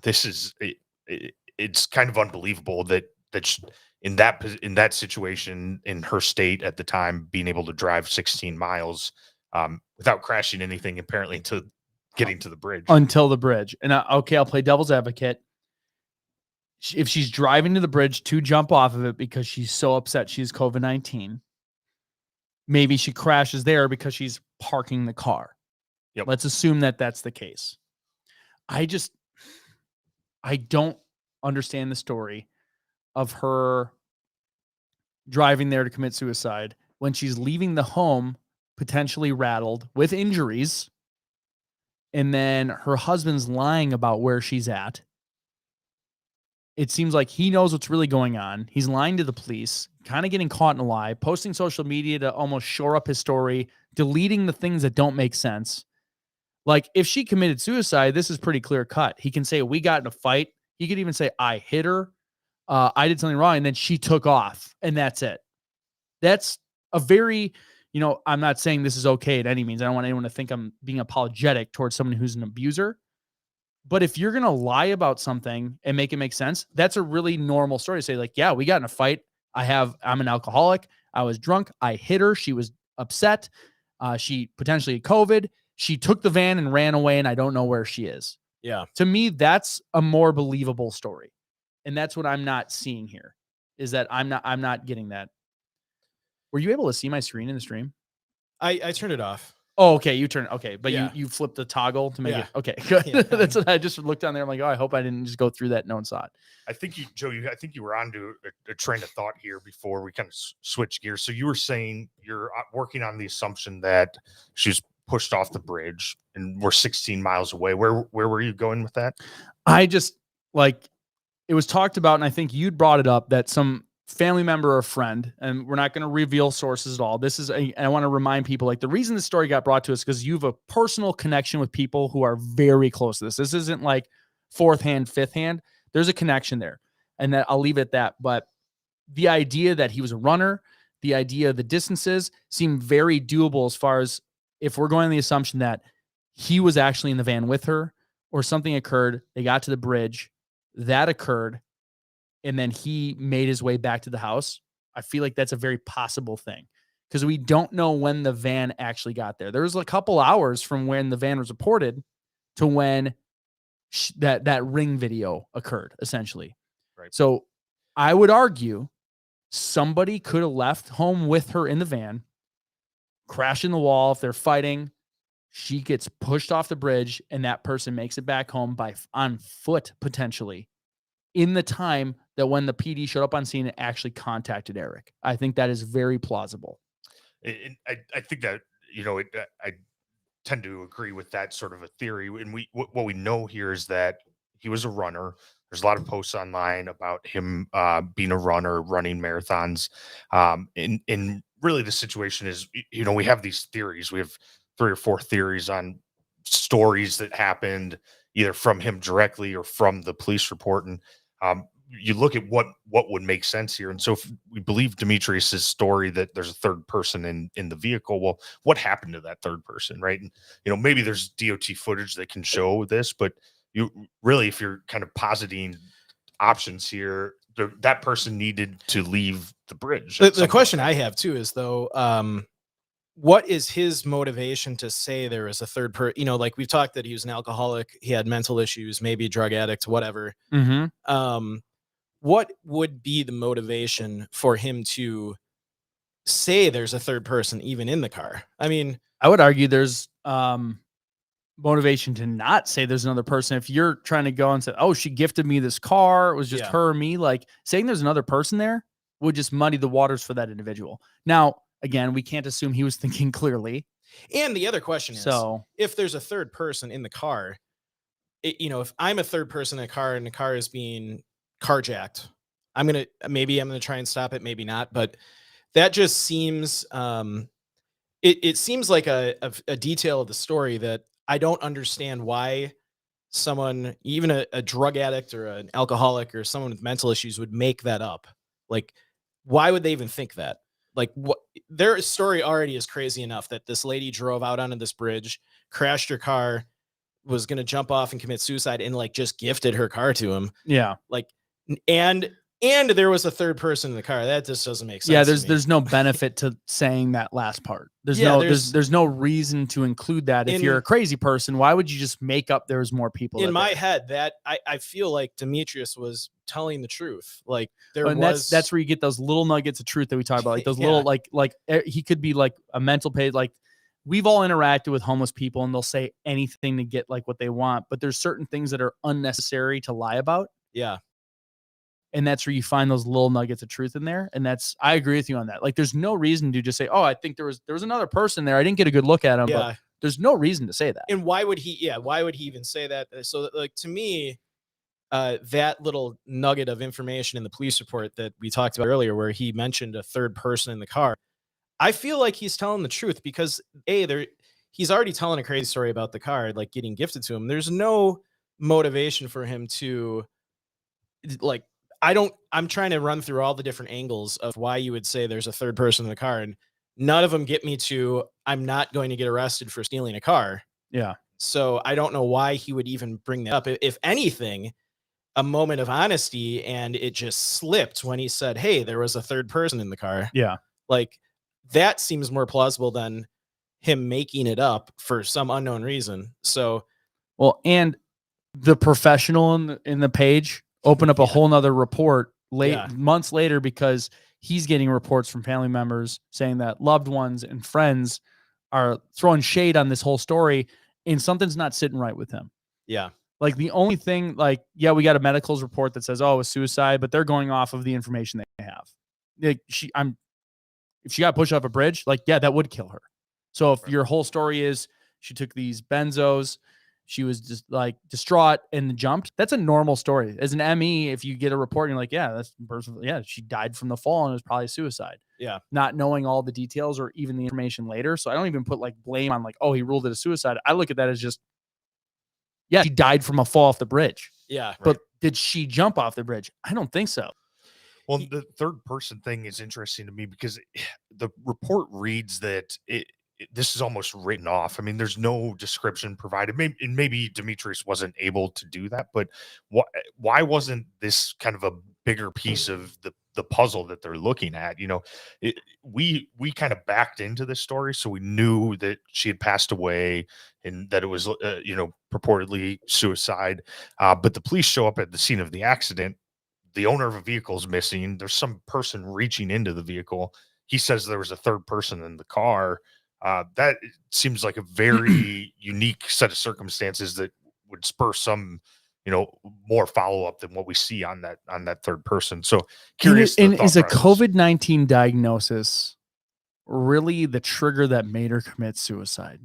This is it's kind of unbelievable that in that situation, in her state at the time, being able to drive 16 miles without crashing anything, apparently, to getting to the bridge. Until the bridge. And I'll play devil's advocate. If she's driving to the bridge to jump off of it because she's so upset she's COVID-19, maybe she crashes there because she's parking the car. Yep. Let's assume that that's the case. I don't understand the story of her driving there to commit suicide when she's leaving the home potentially rattled with injuries, and then her husband's lying about where she's at. It seems like he knows what's really going on. He's lying to the police, kind of getting caught in a lie, posting social media to almost shore up his story, deleting the things that don't make sense. Like, if she committed suicide, this is pretty clear cut. He can say, we got in a fight. He could even say, I hit her. I did something wrong. And then she took off, and that's it. That's a very, I'm not saying this is okay at any means. I don't want anyone to think I'm being apologetic towards someone who's an abuser. But if you're going to lie about something and make it make sense, that's a really normal story to say, like, yeah, we got in a fight. I'm an alcoholic. I was drunk. I hit her. She was upset. She potentially had COVID. She took the van and ran away, and I don't know where she is. Yeah. To me, that's a more believable story. And that's what I'm not seeing here, is that I'm not getting that. Were you able to see my screen in the stream? I turned it off. Oh, okay. You turn. Okay. But Yeah. you flipped the toggle to make Yeah. it. Okay. Good. Yeah. That's what I just looked down there. I'm like, oh, I hope I didn't just go through that. No one saw it. I think I think you were onto a train of thought here before we kind of switch gears. So you were saying you're working on the assumption that she's pushed off the bridge and we're 16 miles away. Where were you going with that? I just, like, it was talked about, and I think you'd brought it up, that some family member or friend, and we're not going to reveal sources at all. I want to remind people, like, the reason this story got brought to us because you have a personal connection with people who are very close to this. This isn't like fourth hand, fifth hand. There's a connection there, and that I'll leave it at that. But the idea that he was a runner, the idea of the distances seem very doable as far as if we're going on the assumption that he was actually in the van with her or something occurred. They got to the bridge, that occurred, and then he made his way back to the house. I feel like that's a very possible thing because we don't know when the van actually got there. There was a couple hours from when the van was reported to when that ring video occurred, essentially. Right. So I would argue somebody could have left home with her in the van, crash in the wall. If they're fighting, she gets pushed off the bridge, and that person makes it back home on foot, potentially, in the time that when the PD showed up on scene and actually contacted Eric. I think that is very plausible. I think that, I tend to agree with that sort of a theory. And what we know here is that he was a runner. There's a lot of posts online about him being a runner, running marathons. And really the situation is, we have these theories. We have 3 or 4 theories on stories that happened either from him directly or from the police report. And you look at what would make sense here. And so if we believe Demetrius's story that there's a third person in the vehicle, well, what happened to that third person, right? And maybe there's DOT footage that can show this, but you really, if you're kind of positing options here, that person needed to leave the bridge. The question I have too is, though, what is his motivation to say there is a third person? You know, like we've talked that he was an alcoholic, he had mental issues, maybe a drug addict, whatever. Mm-hmm. What would be the motivation for him to say there's a third person even in the car? I mean, I would argue there's motivation to not say there's another person. If you're trying to go and say, oh, she gifted me this car, it was just her or me, like saying there's another person there would just muddy the waters for that individual. Now, again, we can't assume he was thinking clearly. And the other question is, if there's a third person in the car, if I'm a third person in a car and the car is being carjacked, I'm going to try and stop it, maybe not, but that just seems, it seems like a detail of the story that I don't understand why someone, even a drug addict or an alcoholic or someone with mental issues, would make that up. Like, why would they even think that? Like, what, their story already is crazy enough that this lady drove out onto this bridge, crashed her car, was going to jump off and commit suicide, and like just gifted her car to him. Yeah. Like, and there was a third person in the car. That just doesn't make sense. Yeah, there's no benefit to saying that last part. There's no reason to include that. If you're a crazy person, why would you just make up there's more people? In my head, that I feel like Demetrius was telling the truth. Like that's where you get those little nuggets of truth that we talk about. Like those little like he could be like a mental page. Like we've all interacted with homeless people and they'll say anything to get like what they want, but there's certain things that are unnecessary to lie about. Yeah. And that's where you find those little nuggets of truth in there. And I agree with you on that. Like, there's no reason to just say, oh, I think there was another person there. I didn't get a good look at him, but there's no reason to say that. And why would he even say that? So like, to me, that little nugget of information in the police report that we talked about earlier, where he mentioned a third person in the car, I feel like he's telling the truth because he's already telling a crazy story about the car, like getting gifted to him. There's no motivation for him to like, I'm trying to run through all the different angles of why you would say there's a third person in the car, and none of them get me to, I'm not going to get arrested for stealing a car. Yeah. So I don't know why he would even bring that up. If anything, a moment of honesty, and it just slipped when he said, hey, there was a third person in the car. Yeah. Like, that seems more plausible than him making it up for some unknown reason. So, well, and the professional in the page open up a whole nother report months later, because he's getting reports from family members saying that loved ones and friends are throwing shade on this whole story and something's not sitting right with him. Yeah. Like the only thing, like, yeah, we got a medical's report that says, oh, it was suicide, but they're going off of the information they have. Like if she got pushed off a bridge, like, yeah, that would kill her. So if your whole story is she took these benzos, she was just like distraught and jumped, that's a normal story. As an ME, if you get a report and you're like, yeah, that's person, yeah, she died from the fall and it was probably suicide. Yeah. Not knowing all the details or even the information later. So I don't even put like blame on like, oh, he ruled it a suicide. I look at that as just, yeah, she died from a fall off the bridge. Yeah. But did she jump off the bridge? I don't think so. Well, the third person thing is interesting to me because the report reads that this is almost written off. I mean, there's no description provided. Maybe Demetrius wasn't able to do that, but why wasn't this kind of a bigger piece of the puzzle that they're looking at? You know, we kind of backed into this story, so we knew that she had passed away and that it was purportedly suicide. But the police show up at the scene of the accident. The owner of a vehicle is missing. There's some person reaching into the vehicle. He says there was a third person in the car. That seems like a very unique set of circumstances that would spur some, more follow up than what we see on that third person. So curious. And is a COVID-19 diagnosis really the trigger that made her commit suicide?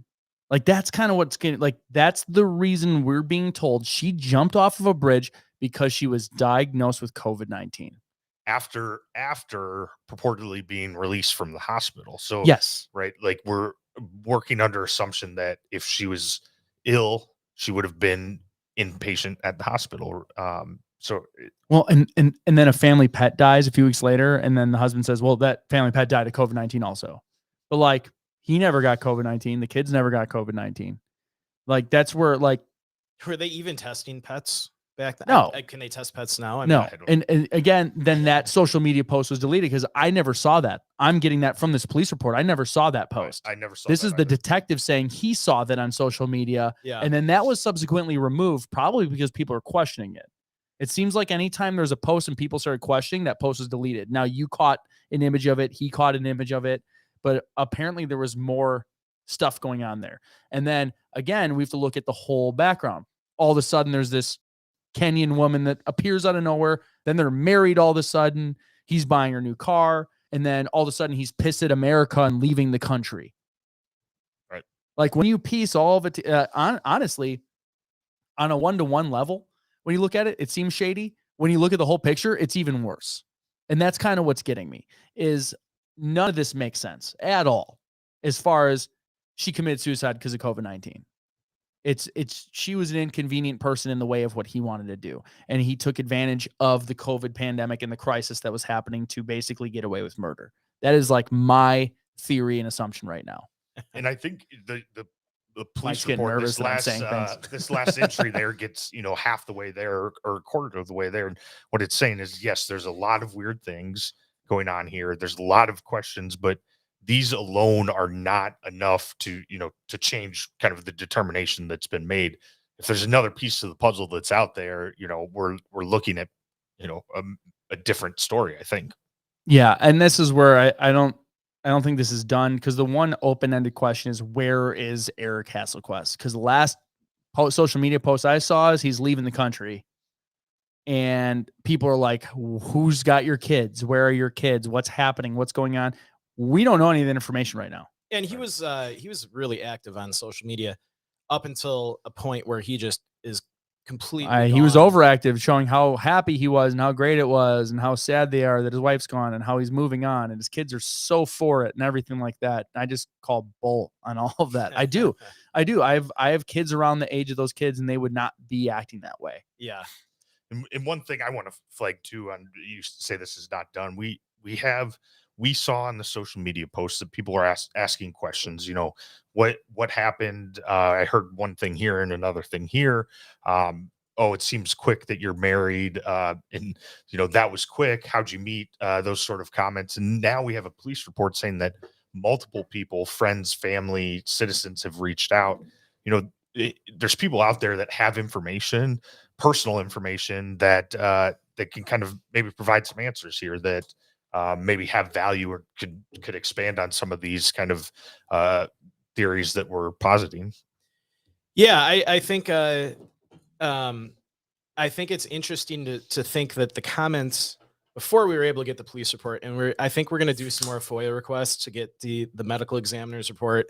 Like, that's kind of what's getting, like, that's the reason we're being told she jumped off of a bridge, because she was diagnosed with COVID-19 after purportedly being released from the hospital. So yes, right, like we're working under assumption that if she was ill, she would have been inpatient at the hospital. Well, and then a family pet dies a few weeks later, and then the husband says, well, that family pet died of COVID-19 also. But like, he never got COVID-19. The kids never got COVID-19. Like, that's where, like, were they even testing pets? back then? No. Can they test pets now? No. I don't- And again, then that social media post was deleted because I never saw that. I'm getting that from this police report. I never saw that post. I never saw This that is the either. detective saying he saw that on social media. Yeah. And then that was subsequently removed, probably because people are questioning it. It seems like anytime there's a post and people started questioning, that post was deleted. Now you caught an image of it. He caught an image of it. But apparently there was more stuff going on there. And then again, we have to look at the whole background. All of a sudden there's this Kenyan woman that appears out of nowhere. Then they're married all of a sudden. He's buying her new car. And then all of a sudden he's pissed at America and leaving the country. Right. Like when you piece all of it, honestly, on a one-to-one level, when you look at it, it seems shady. When you look at the whole picture, it's even worse. And that's kind of what's getting me is none of this makes sense at all. As far as she committed suicide because of COVID-19. She was an inconvenient person in the way of what he wanted to do. And he took advantage of the COVID pandemic and the crisis that was happening to basically get away with murder. That is like my theory and assumption right now. And I think the police getting report, nervous that I'm saying things. this last entry there gets, half the way there or a quarter of the way there. And what it's saying is, yes, there's a lot of weird things going on here. There's a lot of questions, but these alone are not enough to change kind of the determination that's been made. If there's another piece of the puzzle that's out there, we're looking at, a different story, I think. Yeah. And this is where I don't think this is done because the one open-ended question is, where is Eric Hasselquist? Because the last social media post I saw is he's leaving the country. And people are like, who's got your kids? Where are your kids? What's happening? What's going on? We don't know any of the information right now. And he was really active on social media up until a point where he just is completely He was gone. overactive, showing how happy he was and how great it was and how sad they are that his wife's gone and how he's moving on and his kids are so for it and everything like that. I just call bull on all of that. I do. I have kids around the age of those kids and they would not be acting that way. Yeah. And one thing I want to flag too, on you say this is not done. We saw on the social media posts that people are asking questions. What happened? I heard one thing here and another thing here. It seems quick that you're married, and that was quick. How'd you meet? Those sort of comments. And now we have a police report saying that multiple people, friends, family, citizens have reached out. There's people out there that have information, personal information that can kind of maybe provide some answers here that maybe have value or could expand on some of these kind of theories that we're positing. Yeah, I think it's interesting to think that the comments before we were able to get the police report, and I think we're going to do some more FOIA requests to get the medical examiner's report.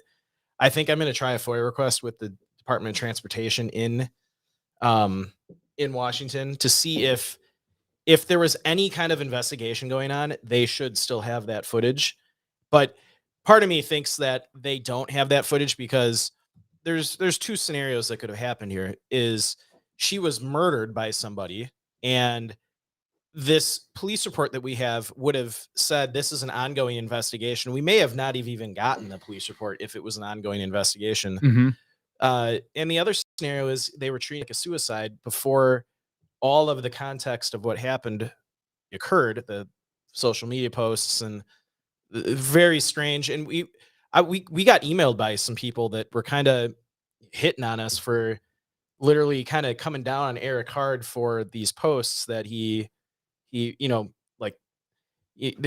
I think I'm going to try a FOIA request with the Department of Transportation in Washington to see if there was any kind of investigation going on. They should still have that footage, but part of me thinks that they don't have that footage because there's two scenarios that could have happened here. Is she was murdered by somebody, and this police report that we have would have said this is an ongoing investigation. We may have not even gotten the police report if it was an ongoing investigation. Mm-hmm. And the other scenario is they were treating it like a suicide before all of the context of what happened occurred, the social media posts, and very strange. And we got emailed by some people that were kind of hitting on us for literally kind of coming down on Eric hard for these posts that he they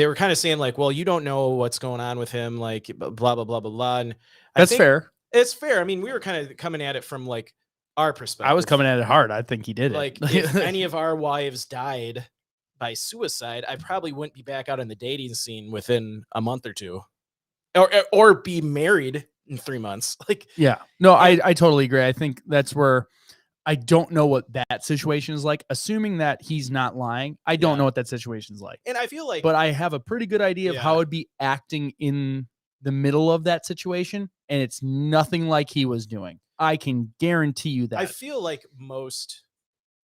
were kind of saying like, well, you don't know what's going on with him, like blah, blah, blah, blah, blah. And That's fair. It's fair. I mean, we were kind of coming at it from like our perspective. I was coming at it hard. I think he did like, it. if any of our wives died by suicide, I probably wouldn't be back out in the dating scene within a month or two, or be married in 3 months. Like, yeah, no, I totally agree. I think that's where I don't know what that situation is like. Assuming that he's not lying, I don't know what that situation is like. And I feel like, but I have a pretty good idea of how I'd be acting in the middle of that situation, and it's nothing like he was doing. I can guarantee you that. I feel like most,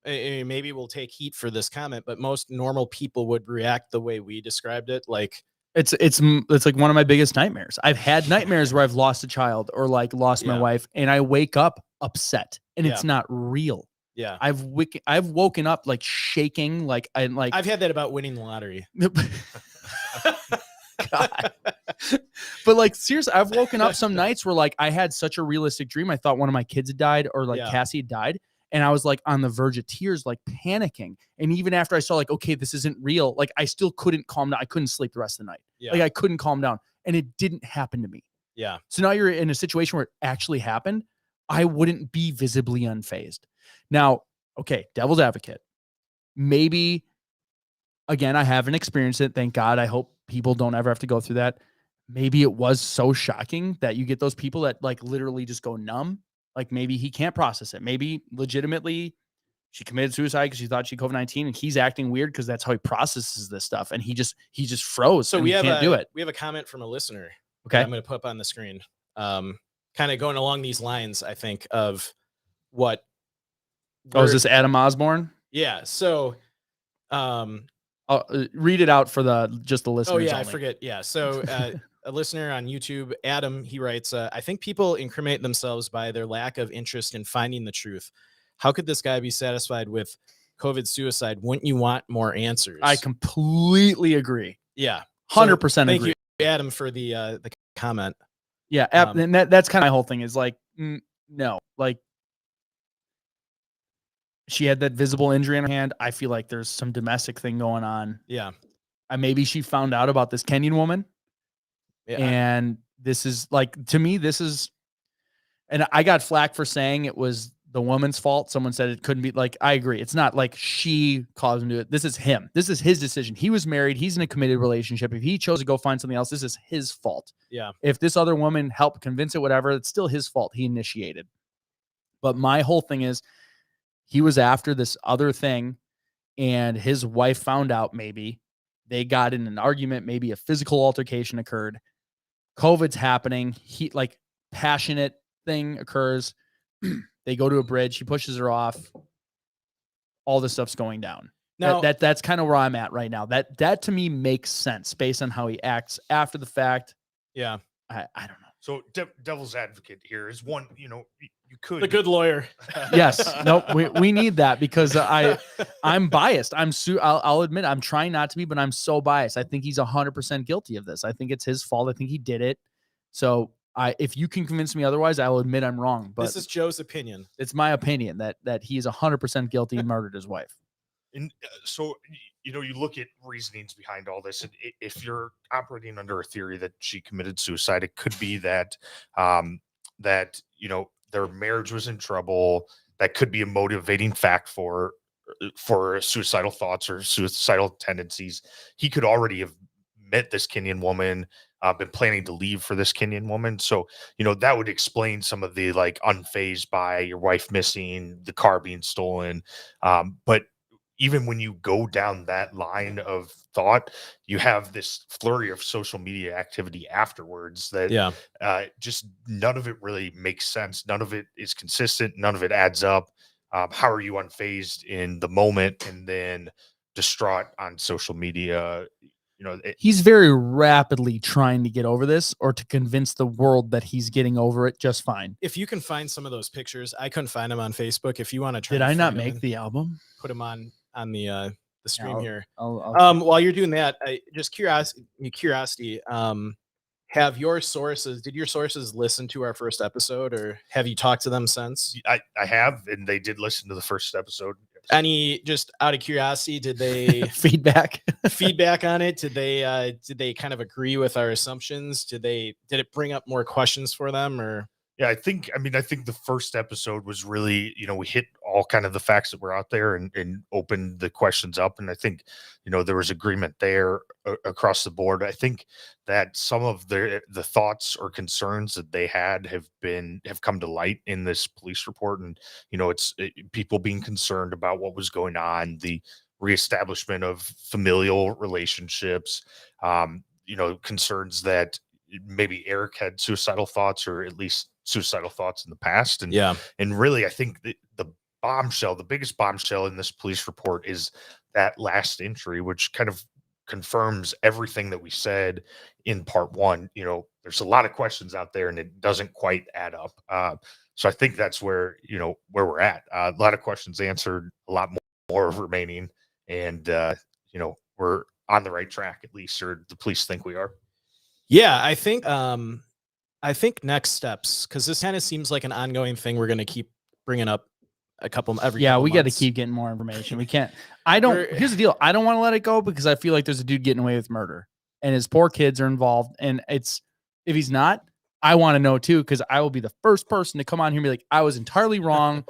maybe we'll take heat for this comment, but most normal people would react the way we described it. Like, it's like one of my biggest nightmares. I've had nightmares where I've lost a child or like lost my wife, and I wake up upset, and it's not real. Yeah. I've woken up like shaking, like I've had that about winning the lottery. God. But like seriously, I've woken up some nights where like I had such a realistic dream. I thought one of my kids had died, or like Yeah. Cassie had died. And I was like on the verge of tears, like panicking. And even after I saw like, okay, this isn't real, like I still couldn't calm down. I couldn't sleep the rest of the night. Yeah. Like I couldn't calm down. And it didn't happen to me. Yeah. So now you're in a situation where it actually happened. I wouldn't be visibly unfazed. Now, okay, devil's advocate. Maybe, again, I haven't experienced it. Thank God. I hope people don't ever have to go through that. Maybe it was so shocking that you get those people that like literally just go numb. Like maybe he can't process it. Maybe legitimately she committed suicide because she thought she COVID-19 and he's acting weird because that's how he processes this stuff. And he just froze. So and we he have can't do it. We have a comment from a listener. Okay. I'm going to put up on the screen. Kind of going along these lines, I think, of what. Oh, is this Adam Osborne? Yeah. So, I'll read it out for the listeners. oh yeah, only. I forget. Yeah. So a listener on YouTube, Adam, he writes, I think people incriminate themselves by their lack of interest in finding the truth. How could this guy be satisfied with COVID suicide? Wouldn't you want more answers? I completely agree. Yeah. 100% agree. Thank you, Adam, for the comment. Yeah. And that's kind of my whole thing is like, no, like she had that visible injury on her hand. I feel like there's some domestic thing going on. Yeah. Maybe she found out about this Kenyan woman. Yeah. And this is like, to me, and I got flack for saying it was the woman's fault. Someone said it couldn't be. Like, I agree. It's not like she caused him to do it. This is him. This is his decision. He was married. He's in a committed relationship. If he chose to go find something else, this is his fault. Yeah. If this other woman helped convince it, whatever, it's still his fault. He initiated. But my whole thing is he was after this other thing and his wife found out. Maybe they got in an argument. Maybe a physical altercation occurred. COVID's happening. He like passionate thing occurs. They go to a bridge. He pushes her off. All this stuff's going down. Now That's kind of where I'm at right now. That to me makes sense based on how he acts after the fact. Yeah. I don't know. So devil's advocate here is one, you could. The good lawyer. Yes. Nope. We need that because I'm biased. I'll admit I'm trying not to be, but I'm so biased. I think he's 100% guilty of this. I think it's his fault. I think he did it. So if you can convince me otherwise, I will admit I'm wrong. But this is Joe's opinion. It's my opinion that he is 100% guilty and murdered his wife. And so, you look at reasonings behind all this. And if you're operating under a theory that she committed suicide, it could be that, their marriage was in trouble. That could be a motivating fact for suicidal thoughts or suicidal tendencies. He could already have met this Kenyan woman, been planning to leave for this Kenyan woman. So, that would explain some of the like unfazed by your wife missing, the car being stolen. But even when you go down that line of thought, you have this flurry of social media activity afterwards that just none of it really makes sense. None of it is consistent. None of it adds up. How are you unfazed in the moment and then distraught on social media? He's very rapidly trying to get over this or to convince the world that he's getting over it just fine. If you can find some of those pictures, I couldn't find them on Facebook. If you want to try, did I not make the album? Put them on the stream here. I'll while you're doing that, just curiosity. Did your sources listen to our first episode, or have you talked to them since? I have, and they did listen to the first episode. Any, just out of curiosity, did they feedback on it? Did they kind of agree with our assumptions? Did it bring up more questions for them, or? Yeah, I think the first episode was really, we hit all kind of the facts that were out there and opened the questions up. And I think, there was agreement there across the board. I think that some of the thoughts or concerns that they had have come to light in this police report. And, it's people being concerned about what was going on, the reestablishment of familial relationships, concerns that maybe Eric had suicidal thoughts, or at least suicidal thoughts in the past. And really, I think the biggest bombshell in this police report is that last entry, which kind of confirms everything that we said in part one. there's a lot of questions out there, and it doesn't quite add up. So I think that's where we're at. A lot of questions answered, a lot more remaining, and we're on the right track, at least, or the police think we are. Yeah, I think next steps, because this kind of seems like an ongoing thing we're going to keep bringing up we got to keep getting more information. We can't. Here's the deal. I don't want to let it go because I feel like there's a dude getting away with murder, and his poor kids are involved. And if he's not, I want to know too, because I will be the first person to come on here and be like, I was entirely wrong.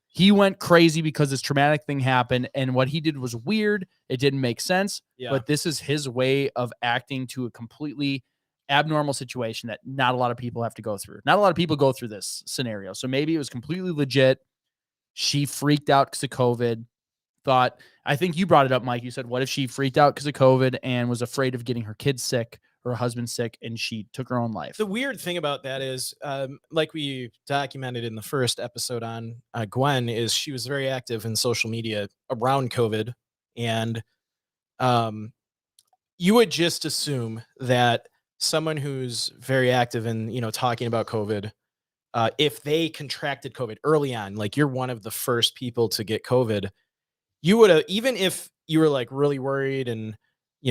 He went crazy because this traumatic thing happened, and what he did was weird. It didn't make sense. Yeah. But this is his way of acting to a completely abnormal situation that not a lot of people have to go through. Not a lot of people go through this scenario. So maybe it was completely legit. She freaked out because of COVID. I think you brought it up, Mike. You said, what if she freaked out because of COVID and was afraid of getting her kids sick, her husband sick, and she took her own life? The weird thing about that is, like we documented in the first episode on Gwen, is she was very active in social media around COVID. And you would just assume that someone who's very active in, talking about COVID, if they contracted COVID early on, like you're one of the first people to get COVID, you would have, even if you were like really worried and,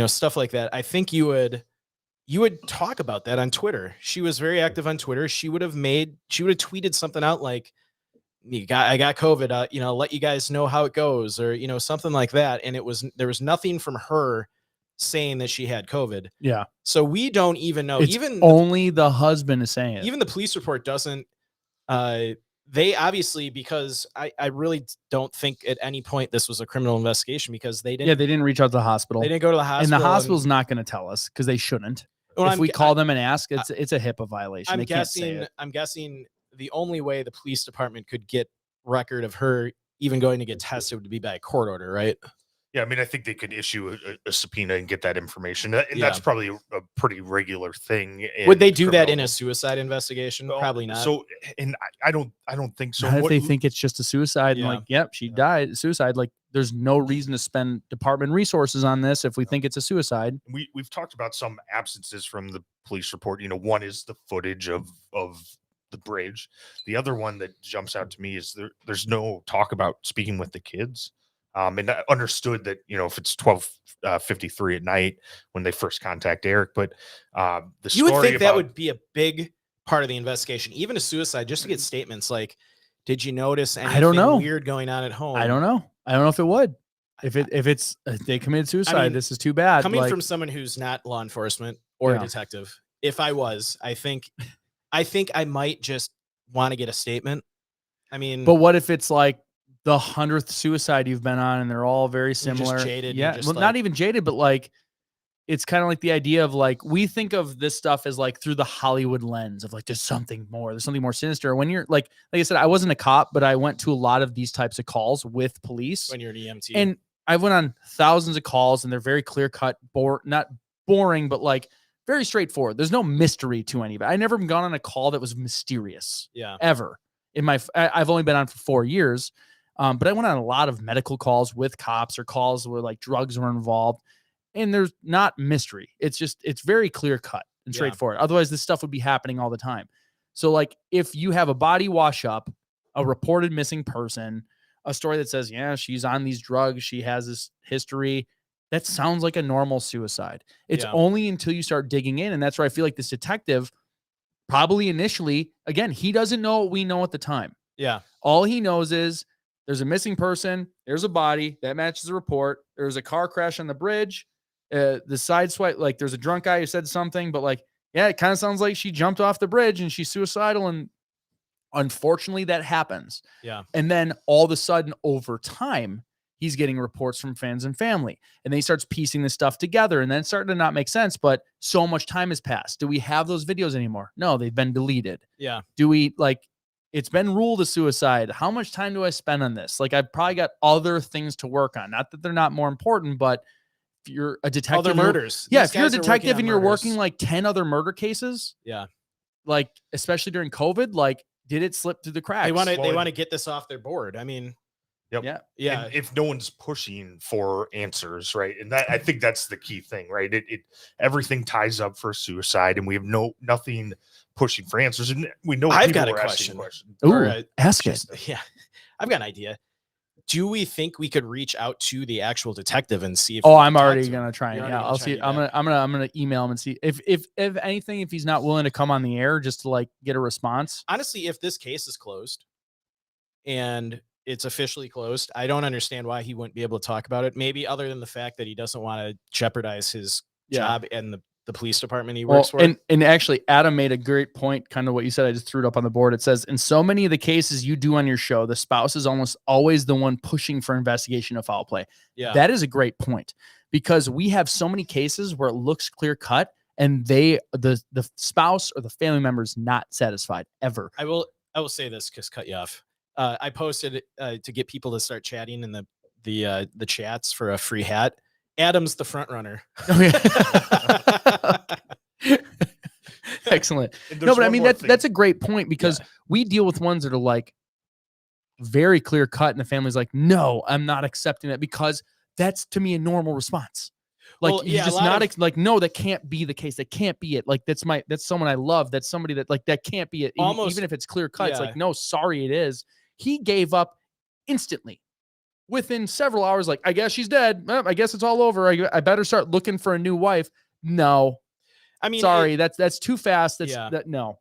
stuff like that, I think you would talk about that on Twitter. She was very active on Twitter. She would have tweeted something out like, I got COVID, let you guys know how it goes, or, something like that. And there was nothing from her saying that she had COVID. Yeah. So we don't even know. It's only the husband is saying it. Even the police report doesn't, they obviously, because I really don't think at any point this was a criminal investigation, because they didn't reach out to the hospital. They didn't go to the hospital. And the hospital's not going to tell us because they shouldn't. Well, if we call them and ask, it's a HIPAA violation. I'm guessing the only way the police department could get record of her even going to get tested would be by a court order, right? Yeah, I mean, I think they could issue a subpoena and get that information, and that's probably a pretty regular thing. Would they do that in a suicide investigation? Well, probably not. So, and I don't think so. Not if they think it's just a suicide and like, yep, she died, suicide. Like, there's no reason to spend department resources on this if we think it's a suicide. We've talked about some absences from the police report. One is the footage of the bridge. The other one that jumps out to me is there's no talk about speaking with the kids. And I understood that, if it's 12:53 at night when they first contact Eric, but you would think that would be a big part of the investigation, even a suicide, just to get statements like, did you notice anything weird going on at home? I don't know if it would. If they committed suicide, this is too bad. Coming from someone who's not law enforcement or a detective, if I was, I think I might just want to get a statement. I mean, but what if it's like the 100th suicide you've been on and they're all very similar? Just jaded. Yeah. Well, not even jaded, but like, it's kind of like the idea of like, we think of this stuff as like through the Hollywood lens of like, there's something more sinister. When you're like I said, I wasn't a cop, but I went to a lot of these types of calls with police when you're an EMT. And I went on thousands of calls and they're very clear cut, not boring, but like very straightforward. There's no mystery to any of it. I never gone on a call that was mysterious. Yeah. Ever. I've only been on for 4 years. But I went on a lot of medical calls with cops or calls where like drugs were involved, and there's not mystery. It's very clear cut and straightforward. Otherwise this stuff would be happening all the time. So like if you have a body wash up, a reported missing person, a story that says, yeah, she's on these drugs, she has this history, that sounds like a normal suicide. It's only until you start digging in. And that's where I feel like this detective probably initially, again, he doesn't know what we know at the time. Yeah. All he knows is there's a missing person. There's a body that matches the report. There's a car crash on the bridge. The side swipe, like there's a drunk guy who said something, but like, yeah, it kind of sounds like she jumped off the bridge and she's suicidal. And unfortunately that happens. Yeah. And then all of a sudden over time, he's getting reports from friends and family. And then he starts piecing this stuff together and then it's starting to not make sense, but so much time has passed. Do we have those videos anymore? No, they've been deleted. Yeah. Do we it's been ruled a suicide. How much time do I spend on this? Like I've probably got other things to work on. Not that they're not more important, but if you're a detective, other murders. Yeah. If you're a detective and you're working like 10 other murder cases. Yeah. Like, especially during COVID, like did it slip through the cracks? They want to get this off their board. I mean, Yep. Yeah. And if no one's pushing for answers, right? And that, I think that's the key thing, right? It everything ties up for suicide, and we have nothing pushing for answers. And we know I've people got a were asking question. questions. Ooh, ask it. Yeah, I've got an idea. Do we think we could reach out to the actual detective and see if? Oh, we I'm can talk already to him? gonna try You're and already I'll gonna try see. to I'm do that? gonna email him and see if anything, if he's not willing to come on the air just to like get a response. Honestly, if this case is closed and it's officially closed, I don't understand why he wouldn't be able to talk about it. Maybe other than the fact that he doesn't want to jeopardize his job and the police department he works for. And actually, Adam made a great point, kind of what you said. I just threw it up on the board. It says, in so many of the cases you do on your show, the spouse is almost always the one pushing for investigation of foul play. Yeah. That is a great point, because we have so many cases where it looks clear cut and the spouse or the family member is not satisfied ever. I will say this, because cut you off. I posted to get people to start chatting in the chats for a free hat. Adam's the front runner. Excellent. And No, there's but I one mean, more that's thing. a great point, because we deal with ones that are like very clear cut, and the family's like, no, I'm not accepting that, because that's to me a normal response. Like, Well, you yeah, a just lot not of- like, no, that can't be the case. That can't be it. Like, that's someone I love. That's somebody that, like, that can't be it. Almost- Even if it's clear cut, it's yeah. like, no, sorry, it is. He gave up instantly. Within several hours, like, I guess she's dead. I guess it's all over. I better start looking for a new wife. No, I mean, sorry, that's too fast. That's Yeah.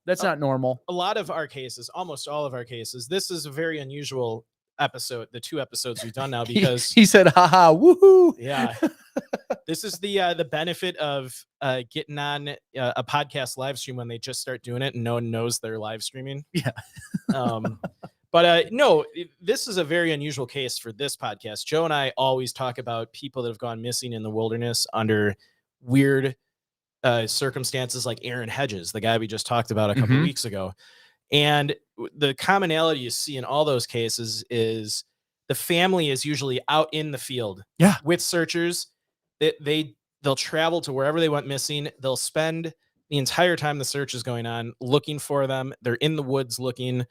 that's not normal. a lot of our cases, almost all of our cases, this is a very unusual episode. The 2 episodes we've done now, because he said, haha, woohoo. yeah, this is the benefit of getting on a podcast live stream when they just start doing it and no one knows they're live streaming. Yeah. But no, this is a very unusual case for this podcast. Joe and I always talk about people that have gone missing in the wilderness under weird circumstances, like Aaron Hedges, the guy we just talked about a couple Mhm. weeks ago. And the commonality you see in all those cases is the family is usually out in the field with searchers. They'll travel to wherever they went missing. They'll spend the entire time the search is going on looking for them. They're in the woods looking.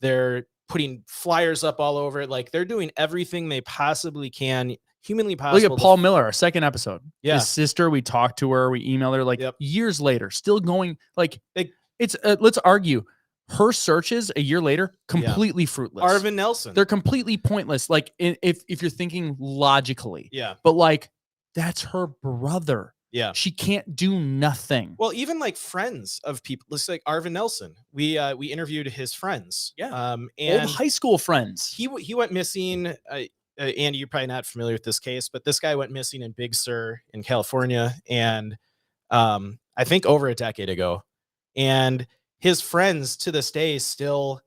They're putting flyers up all over it. Like, they're doing everything they possibly can, humanly possible. Look at Paul Miller, our second episode. Yeah. His sister, we talked to her, we emailed her, like, Yep. years later, still going. Like, They- it's let's argue, her searches a year later, completely fruitless. Arvin Nelson. They're completely pointless. Like, if you're thinking logically, Yeah. but like, that's her brother. Yeah. She can't do nothing. Well, even like friends of people, let's like Arvin Nelson. We interviewed his friends. Yeah. And Old high school friends. he went missing. Andy, you're probably not familiar with this case, but this guy went missing in Big Sur in California, and I think over a decade ago. And his friends to this day still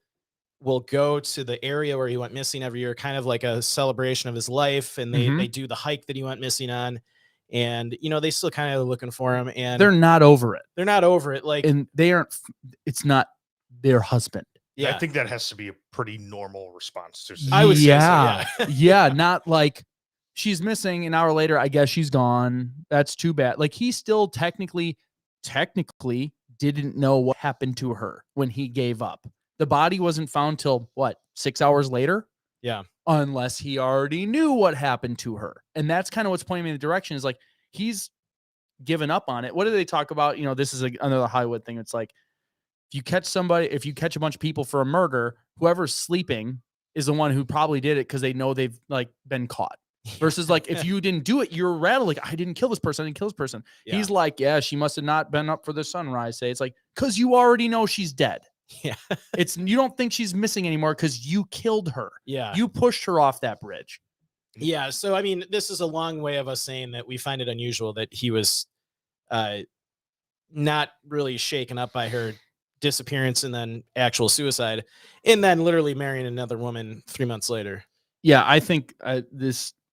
will go to the area where he went missing every year, kind of like a celebration of his life. And they do the hike that he went missing on. And, they still kind of looking for him, and They're not over it. they're not over it. Like, And they aren't, it's not their husband. yeah, I think that has to be a pretty normal response to. I would say so, yeah. yeah. Yeah, not like she's missing an hour later, I guess she's gone. That's too bad. Like, he still technically didn't know what happened to her when he gave up. The body wasn't found till what, 6 hours later? Yeah. Unless he already knew what happened to her. And that's kind of what's pointing me in the direction, is like, he's given up on it. What do they talk about? This is another Hollywood thing. It's like, if you catch a bunch of people for a murder, whoever's sleeping is the one who probably did it because they know they've like been caught. Versus like, if you didn't do it, you're rattled. Like, I didn't kill this person. I didn't kill this person. Yeah. He's like, yeah, she must have not been up for the sunrise. Say, it's like, because you already know she's dead. Yeah. You don't think she's missing anymore because you killed her. Yeah. You pushed her off that bridge. Yeah. So, I mean, this is a long way of us saying that we find it unusual that he was not really shaken up by her disappearance and then actual suicide, and then literally marrying another woman 3 months later. Yeah, I think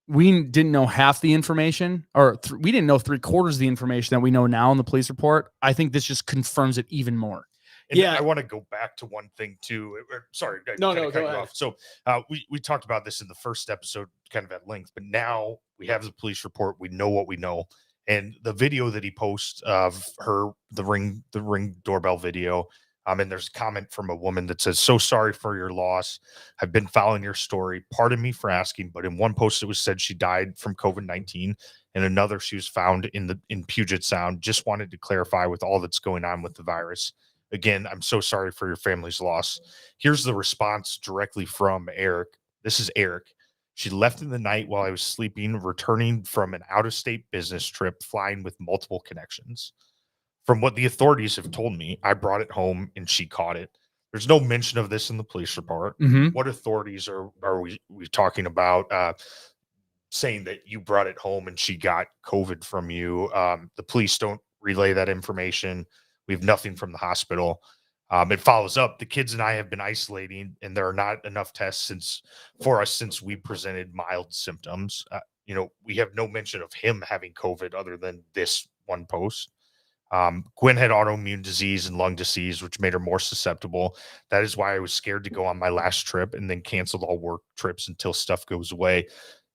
we didn't know half the information, or we didn't know 3/4 of the information that we know now in the police report. I think this just confirms it even more. And Yeah. I want to go back to one thing too. Sorry, I No, kinda no, cut go you ahead. off. So we talked about this in the first episode, kind of at length, but now we have the police report. We know what we know, and the video that he posts of her, the ring doorbell video. And there's a comment from a woman that says, "So sorry for your loss. I've been following your story. Pardon me for asking, but in one post it was said she died from COVID-19, and another she was found in Puget Sound. Just wanted to clarify with all that's going on with the virus. Again, I'm so sorry for your family's loss." Here's the response directly from Eric. This is Eric. "She left in the night while I was sleeping, returning from an out-of-state business trip, flying with multiple connections. From what the authorities have told me, I brought it home and she caught it." There's no mention of this in the police report. Mhm. What authorities are we talking about saying that you brought it home and she got COVID from you? The police don't relay that information. We have nothing from the hospital. It follows up. "The kids and I have been isolating, and there are not enough tests since we presented mild symptoms." We have no mention of him having COVID other than this one post. Gwen had autoimmune disease and lung disease, which made her more susceptible. "That is why I was scared to go on my last trip and then canceled all work trips until stuff goes away."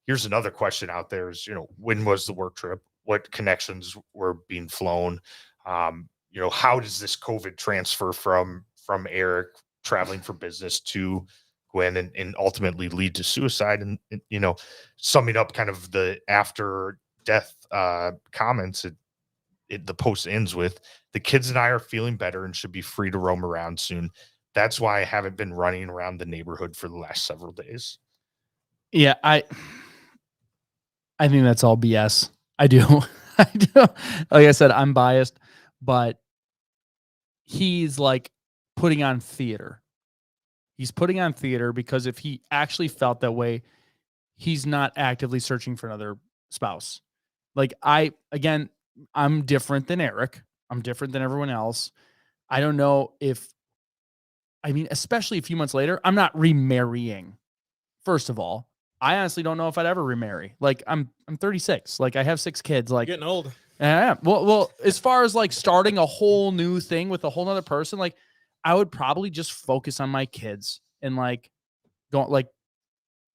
Here's another question out there is, when was the work trip? What connections were being flown? How does this COVID transfer from Eric traveling for business to Gwen and ultimately lead to suicide? And summing up kind of the after death comments, the post ends with, "The kids and I are feeling better and should be free to roam around soon. That's why I haven't been running around the neighborhood for the last several days." Yeah, I think that's all BS. I do. I do. Like I said, I'm biased, but he's like putting on theater. He's putting on theater because if he actually felt that way, he's not actively searching for another spouse. Like I'm different than Eric. I'm different than everyone else. I don't know especially a few months later, I'm not remarrying. First of all, I honestly don't know if I'd ever remarry. Like I'm 36. Like I have 6 kids. Like You're getting old. I am. Well, as far as like starting a whole new thing with a whole other person, like I would probably just focus on my kids and like don't like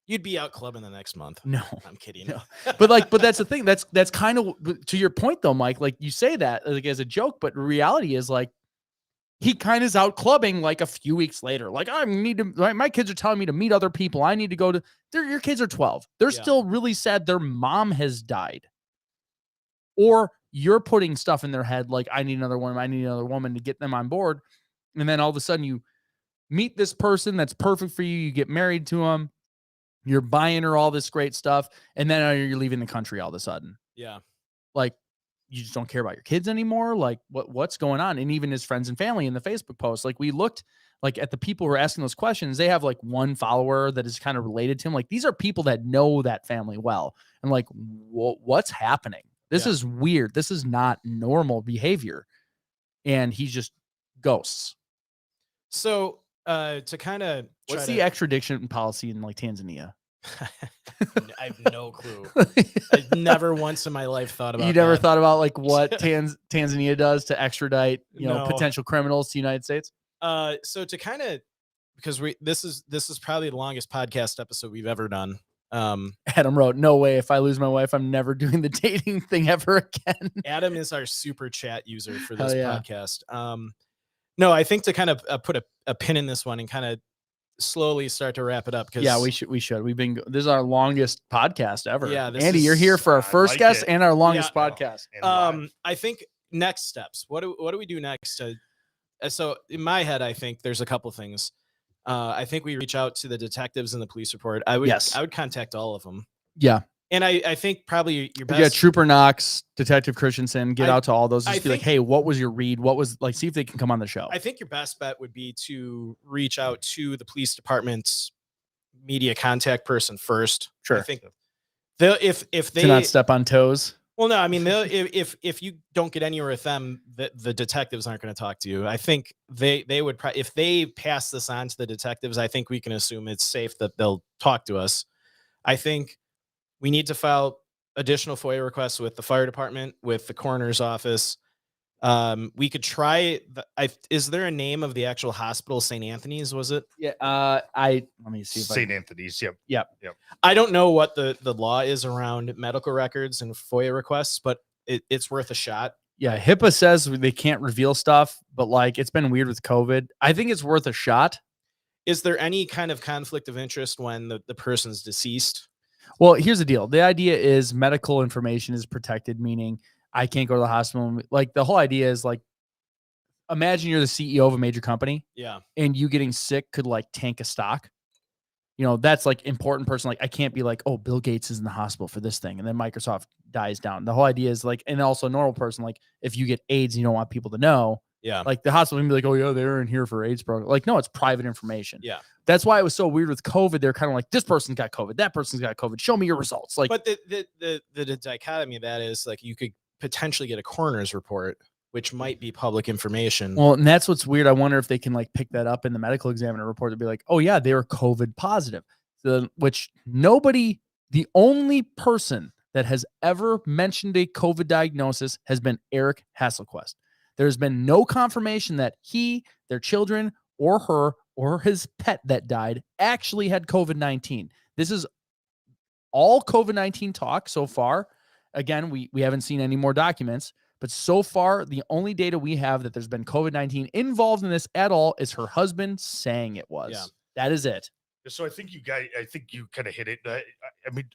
You'd be out clubbing the next month. no. I'm kidding. No. But that's the thing. That's kind of to your point though, Mike. Like you say that like as a joke, but reality is like he kind of is out clubbing like a few weeks later. Like my kids are telling me to meet other people. I need to go to your kids are 12. They're still really sad their mom has died. Or you're putting stuff in their head like I need another woman to get them on board. And then all of a sudden you meet this person that's perfect for you. You get married to them. You're buying her all this great stuff. And then you're leaving the country all of a sudden. Yeah. Like you just don't care about your kids anymore. Like what's going on? And even his friends and family in the Facebook post, like we looked like at the people who are asking those questions, they have like one follower that is kind of related to him. Like these are people that know that family well. And like, what's happening? This is weird. This is not normal behavior. And he just ghosts. So to kind of what's the extradition policy in like Tanzania? I have no clue. I've never once in my life thought about. You never thought about like what Tanzania does to extradite, No. potential criminals to the United States? So to kind of, because this is probably the longest podcast episode we've ever done. Adam wrote, "No way. If I lose my wife, I'm never doing the dating thing ever again." Adam is our super chat user for this Hell yeah. podcast. No, I think to kind of put a pin in this one and kind of slowly start to wrap it up. Yeah, we should. This is our longest podcast ever. Yeah, Andy, you're here for our first guest and our longest podcast. I think next steps. What do we do next? So in my head, I think there's a couple things. I think we reach out to the detectives in the police report. I would contact all of them. Yeah. And I think probably your best. Yeah, Trooper Knox, Detective Christensen, get out to all those. Just be like, hey, what was your read? What was like, see if they can come on the show. I think your best bet would be to reach out to the police department's media contact person first. Sure. I think if they to not step on toes. Well, no, I mean, if you don't get anywhere with them, the detectives aren't going to talk to you. I think they would if they pass this on to the detectives, I think we can assume it's safe that they'll talk to us. I think we need to file additional FOIA requests with the fire department, with the coroner's office. We could try. Is there a name of the actual hospital? St. Anthony's, was it? Yeah. Let me see. St. Anthony's. Yep. I don't know what the law is around medical records and FOIA requests, but it's worth a shot. Yeah, HIPAA says they can't reveal stuff, but like it's been weird with COVID. I think it's worth a shot. Is there any kind of conflict of interest when the person's deceased? Well, here's the deal. The idea is medical information is protected, meaning I can't go to the hospital. Like the whole idea is like, imagine you're the CEO of a major company. Yeah. And you getting sick could like tank a stock. You know, that's like important person. Like I can't be like, oh, Bill Gates is in the hospital for this thing. And then Microsoft dies down. The whole idea is like, and also a normal person, like if you get AIDS and you don't want people to know, Yeah. like the hospital can be like, oh yeah, they're in here for AIDS program. Like, no, it's private information. Yeah. That's why it was so weird with COVID. They're kind of like, this person's got COVID, that person's got COVID. Show me your results. Like, but the dichotomy of that is like you could potentially get a coroner's report, which might be public information. well, and that's what's weird. I wonder if they can like pick that up in the medical examiner report to be like, oh yeah, they were COVID positive. Which nobody, the only person that has ever mentioned a COVID diagnosis has been Eric Hasselquist. There's been no confirmation that he, their children, or her, or his pet that died actually had COVID-19. This is all COVID-19 talk so far. Again, we haven't seen any more documents, but so far, the only data we have that there's been COVID-19 involved in this at all is her husband saying it was. Yeah. That is it. So I think you kind of hit it. I mean,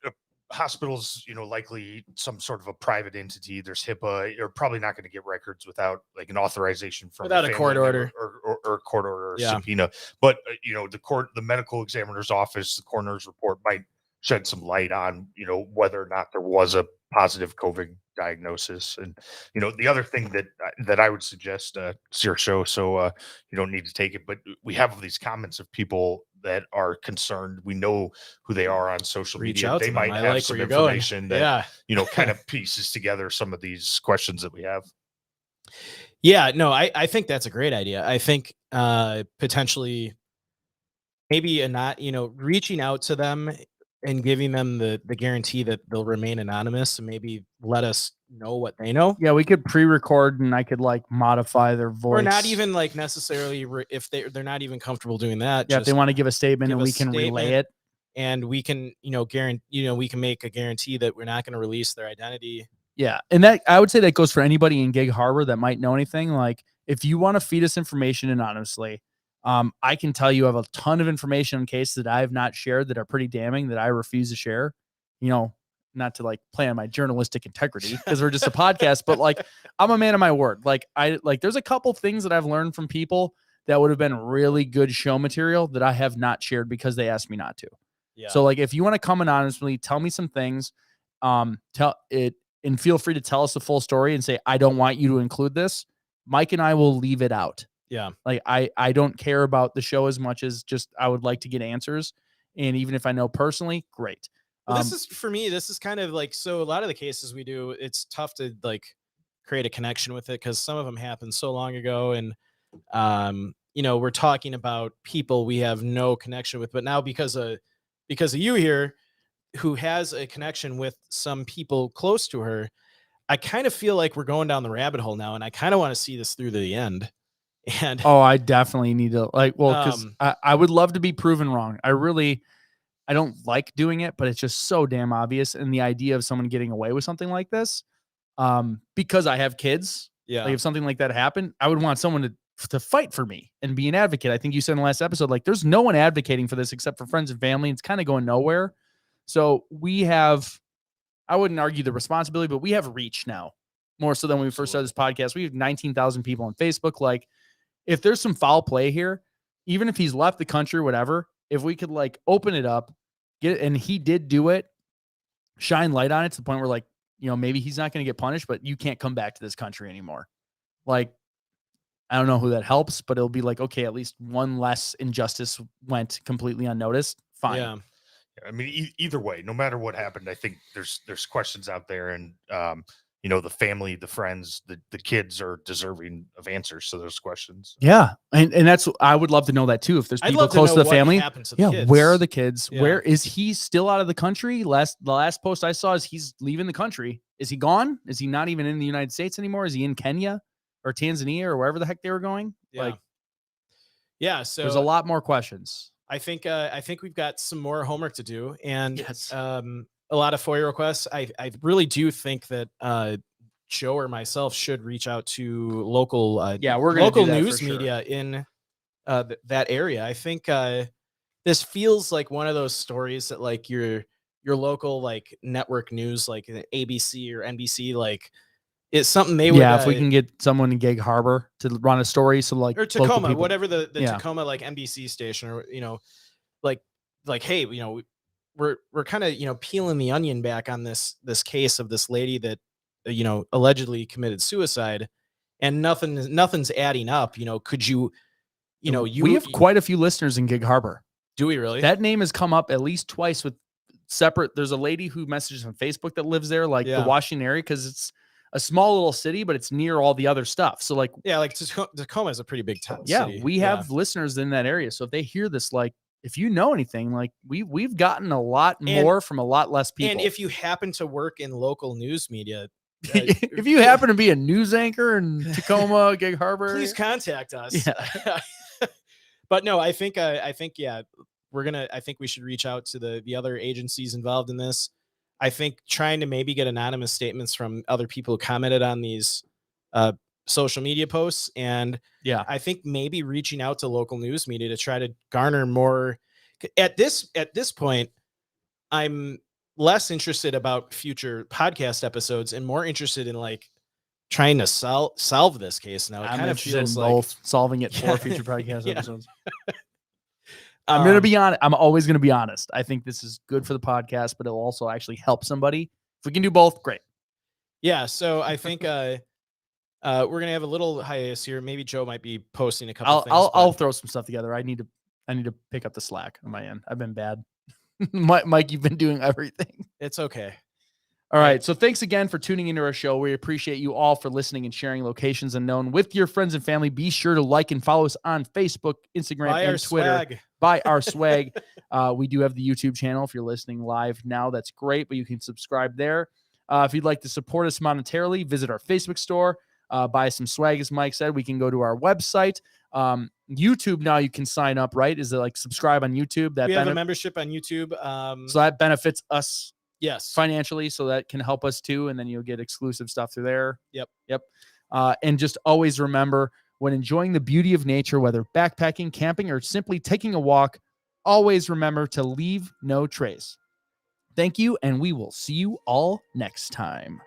hospitals, likely some sort of a private entity. There's HIPAA. You're probably not going to get records without like an authorization from without a court order or court order or subpoena. But the medical examiner's office, the coroner's report might shed some light on whether or not there was a positive COVID diagnosis. And the other thing that I would suggest, it's your show, so you don't need to take it, but we have these comments of people that are concerned. We know who they are on social Reach media. out They to might them. I have like some where you're going. information that kind of pieces together some of these questions that we have. Yeah, no, I think that's a great idea. I think potentially maybe reaching out to them and giving them the guarantee that they'll remain anonymous and maybe let us know what they know. Yeah, we could pre-record and I could like modify their voice. Or not even like necessarily if they're not even comfortable doing that. Yeah, if they want to give a statement and we can relay it. And we can, we can make a guarantee that we're not going to release their identity. Yeah. And that I would say that goes for anybody in Gig Harbor that might know anything. Like if you want to feed us information anonymously, I can tell you I have a ton of information on cases that I have not shared that are pretty damning that I refuse to share, not to like play on my journalistic integrity because we're just a podcast, but like I'm a man of my word. Like there's a couple things that I've learned from people that would have been really good show material that I have not shared because they asked me not to. Yeah. So like if you want to come anonymously, tell me some things, tell it and feel free to tell us the full story and say, I don't want you to include this. Mike and I will leave it out. Yeah. Like I don't care about the show as much as just I would like to get answers. And even if I know personally, great. Well, this is for me, this is kind of like, so a lot of the cases we do, it's tough to like create a connection with it because some of them happened so long ago. And, we're talking about people we have no connection with, but now because of you here who has a connection with some people close to her, I kind of feel like we're going down the rabbit hole now. And I kind of want to see this through to the end. And I definitely need to because I would love to be proven wrong. I don't like doing it, but it's just so damn obvious. And the idea of someone getting away with something like this, because I have kids, like if something like that happened, I would want someone to fight for me and be an advocate. I think you said in the last episode, like there's no one advocating for this except for friends and family. It's kind of going nowhere. So we have, I wouldn't argue the responsibility, but we have reach now more so than when we first started this podcast. We have 19,000 people on Facebook. Like if there's some foul play here, even if he's left the country, whatever, if we could like open it up, get it, and he did do it, shine light on it to the point where like, maybe he's not going to get punished, but you can't come back to this country anymore. Like, I don't know who that helps, but it'll be like, okay, at least one less injustice went completely unnoticed. Fine. Yeah. I mean, either way, no matter what happened, I think there's questions out there, and the family, the friends, the kids are deserving of answers to those questions. Yeah, and that's, I would love to know that too. If there's people close to the family, kids. Where are the kids? Yeah. Where is he still out of the country? The last post I saw is he's leaving the country. Is he gone? Is he not even in the United States anymore? Is he in Kenya or Tanzania or wherever the heck they were going? Yeah. So there's a lot more questions. I think we've got some more homework to do, and Yes. a lot of FOIA requests. I really do think that Joe or myself should reach out to local we're gonna local do that news for sure. media in that area. I think this feels like one of those stories that like your local like network news, like ABC or NBC, like it's something they would. Yeah, if we can get someone in Gig Harbor to run a story, so like or local Tacoma, people- whatever the Yeah. Tacoma like NBC station, or like hey, we're kind of peeling the onion back on this case of this lady that allegedly committed suicide, and nothing's adding up. Could you we have quite a few listeners in Gig Harbor. do we really? That name has come up at least twice with separate. There's a lady who messages on Facebook that lives there, like Yeah. the Washington area, because it's a small little city, but it's near all the other stuff. So like, Yeah, like Tacoma is a pretty big town. yeah, city. we have listeners in that area. So if they hear this, like, if you know anything, like we've gotten a lot more from a lot less people. And if you happen to work in local news media, if you happen to be a news anchor in Tacoma, Gig Harbor, please contact us. Yeah. But no, I think yeah, I think we should reach out to the other agencies involved in this. I think trying to maybe get anonymous statements from other people who commented on these social media posts, and yeah, I think maybe reaching out to local news media to try to garner more. At this point, I'm less interested about future podcast episodes and more interested in like trying to solve this case now. It I'm kind of interested in feels like both solving it for Yeah. future podcast Yeah. episodes. I'm going to be honest. I'm always going to be honest. I think this is good for the podcast, but it'll also actually help somebody. If we can do both, great. Yeah, so I think we're gonna have a little hiatus here. Maybe Joe might be posting a couple things. I'll throw some stuff together. I need to pick up the slack on my end. I've been bad. Mike, you've been doing everything. It's okay. All right. So thanks again for tuning into our show. We appreciate you all for listening and sharing Locations Unknown with your friends and family. Be sure to like and follow us on Facebook, Instagram, Buy our and Twitter. swag. Buy our swag. We do have the YouTube channel. If you're listening live now, that's great, but you can subscribe there. If you'd like to support us monetarily, visit our Facebook store, buy some swag, as Mike said. We can go to our website. YouTube now you can sign up, right? Is it like subscribe on YouTube? That We have a membership on YouTube. so that benefits us Yes. financially, so that can help us too, and then you'll get exclusive stuff through there. Yep. And just always remember, when enjoying the beauty of nature, whether backpacking, camping, or simply taking a walk, always remember to leave no trace. Thank you, and we will see you all next time.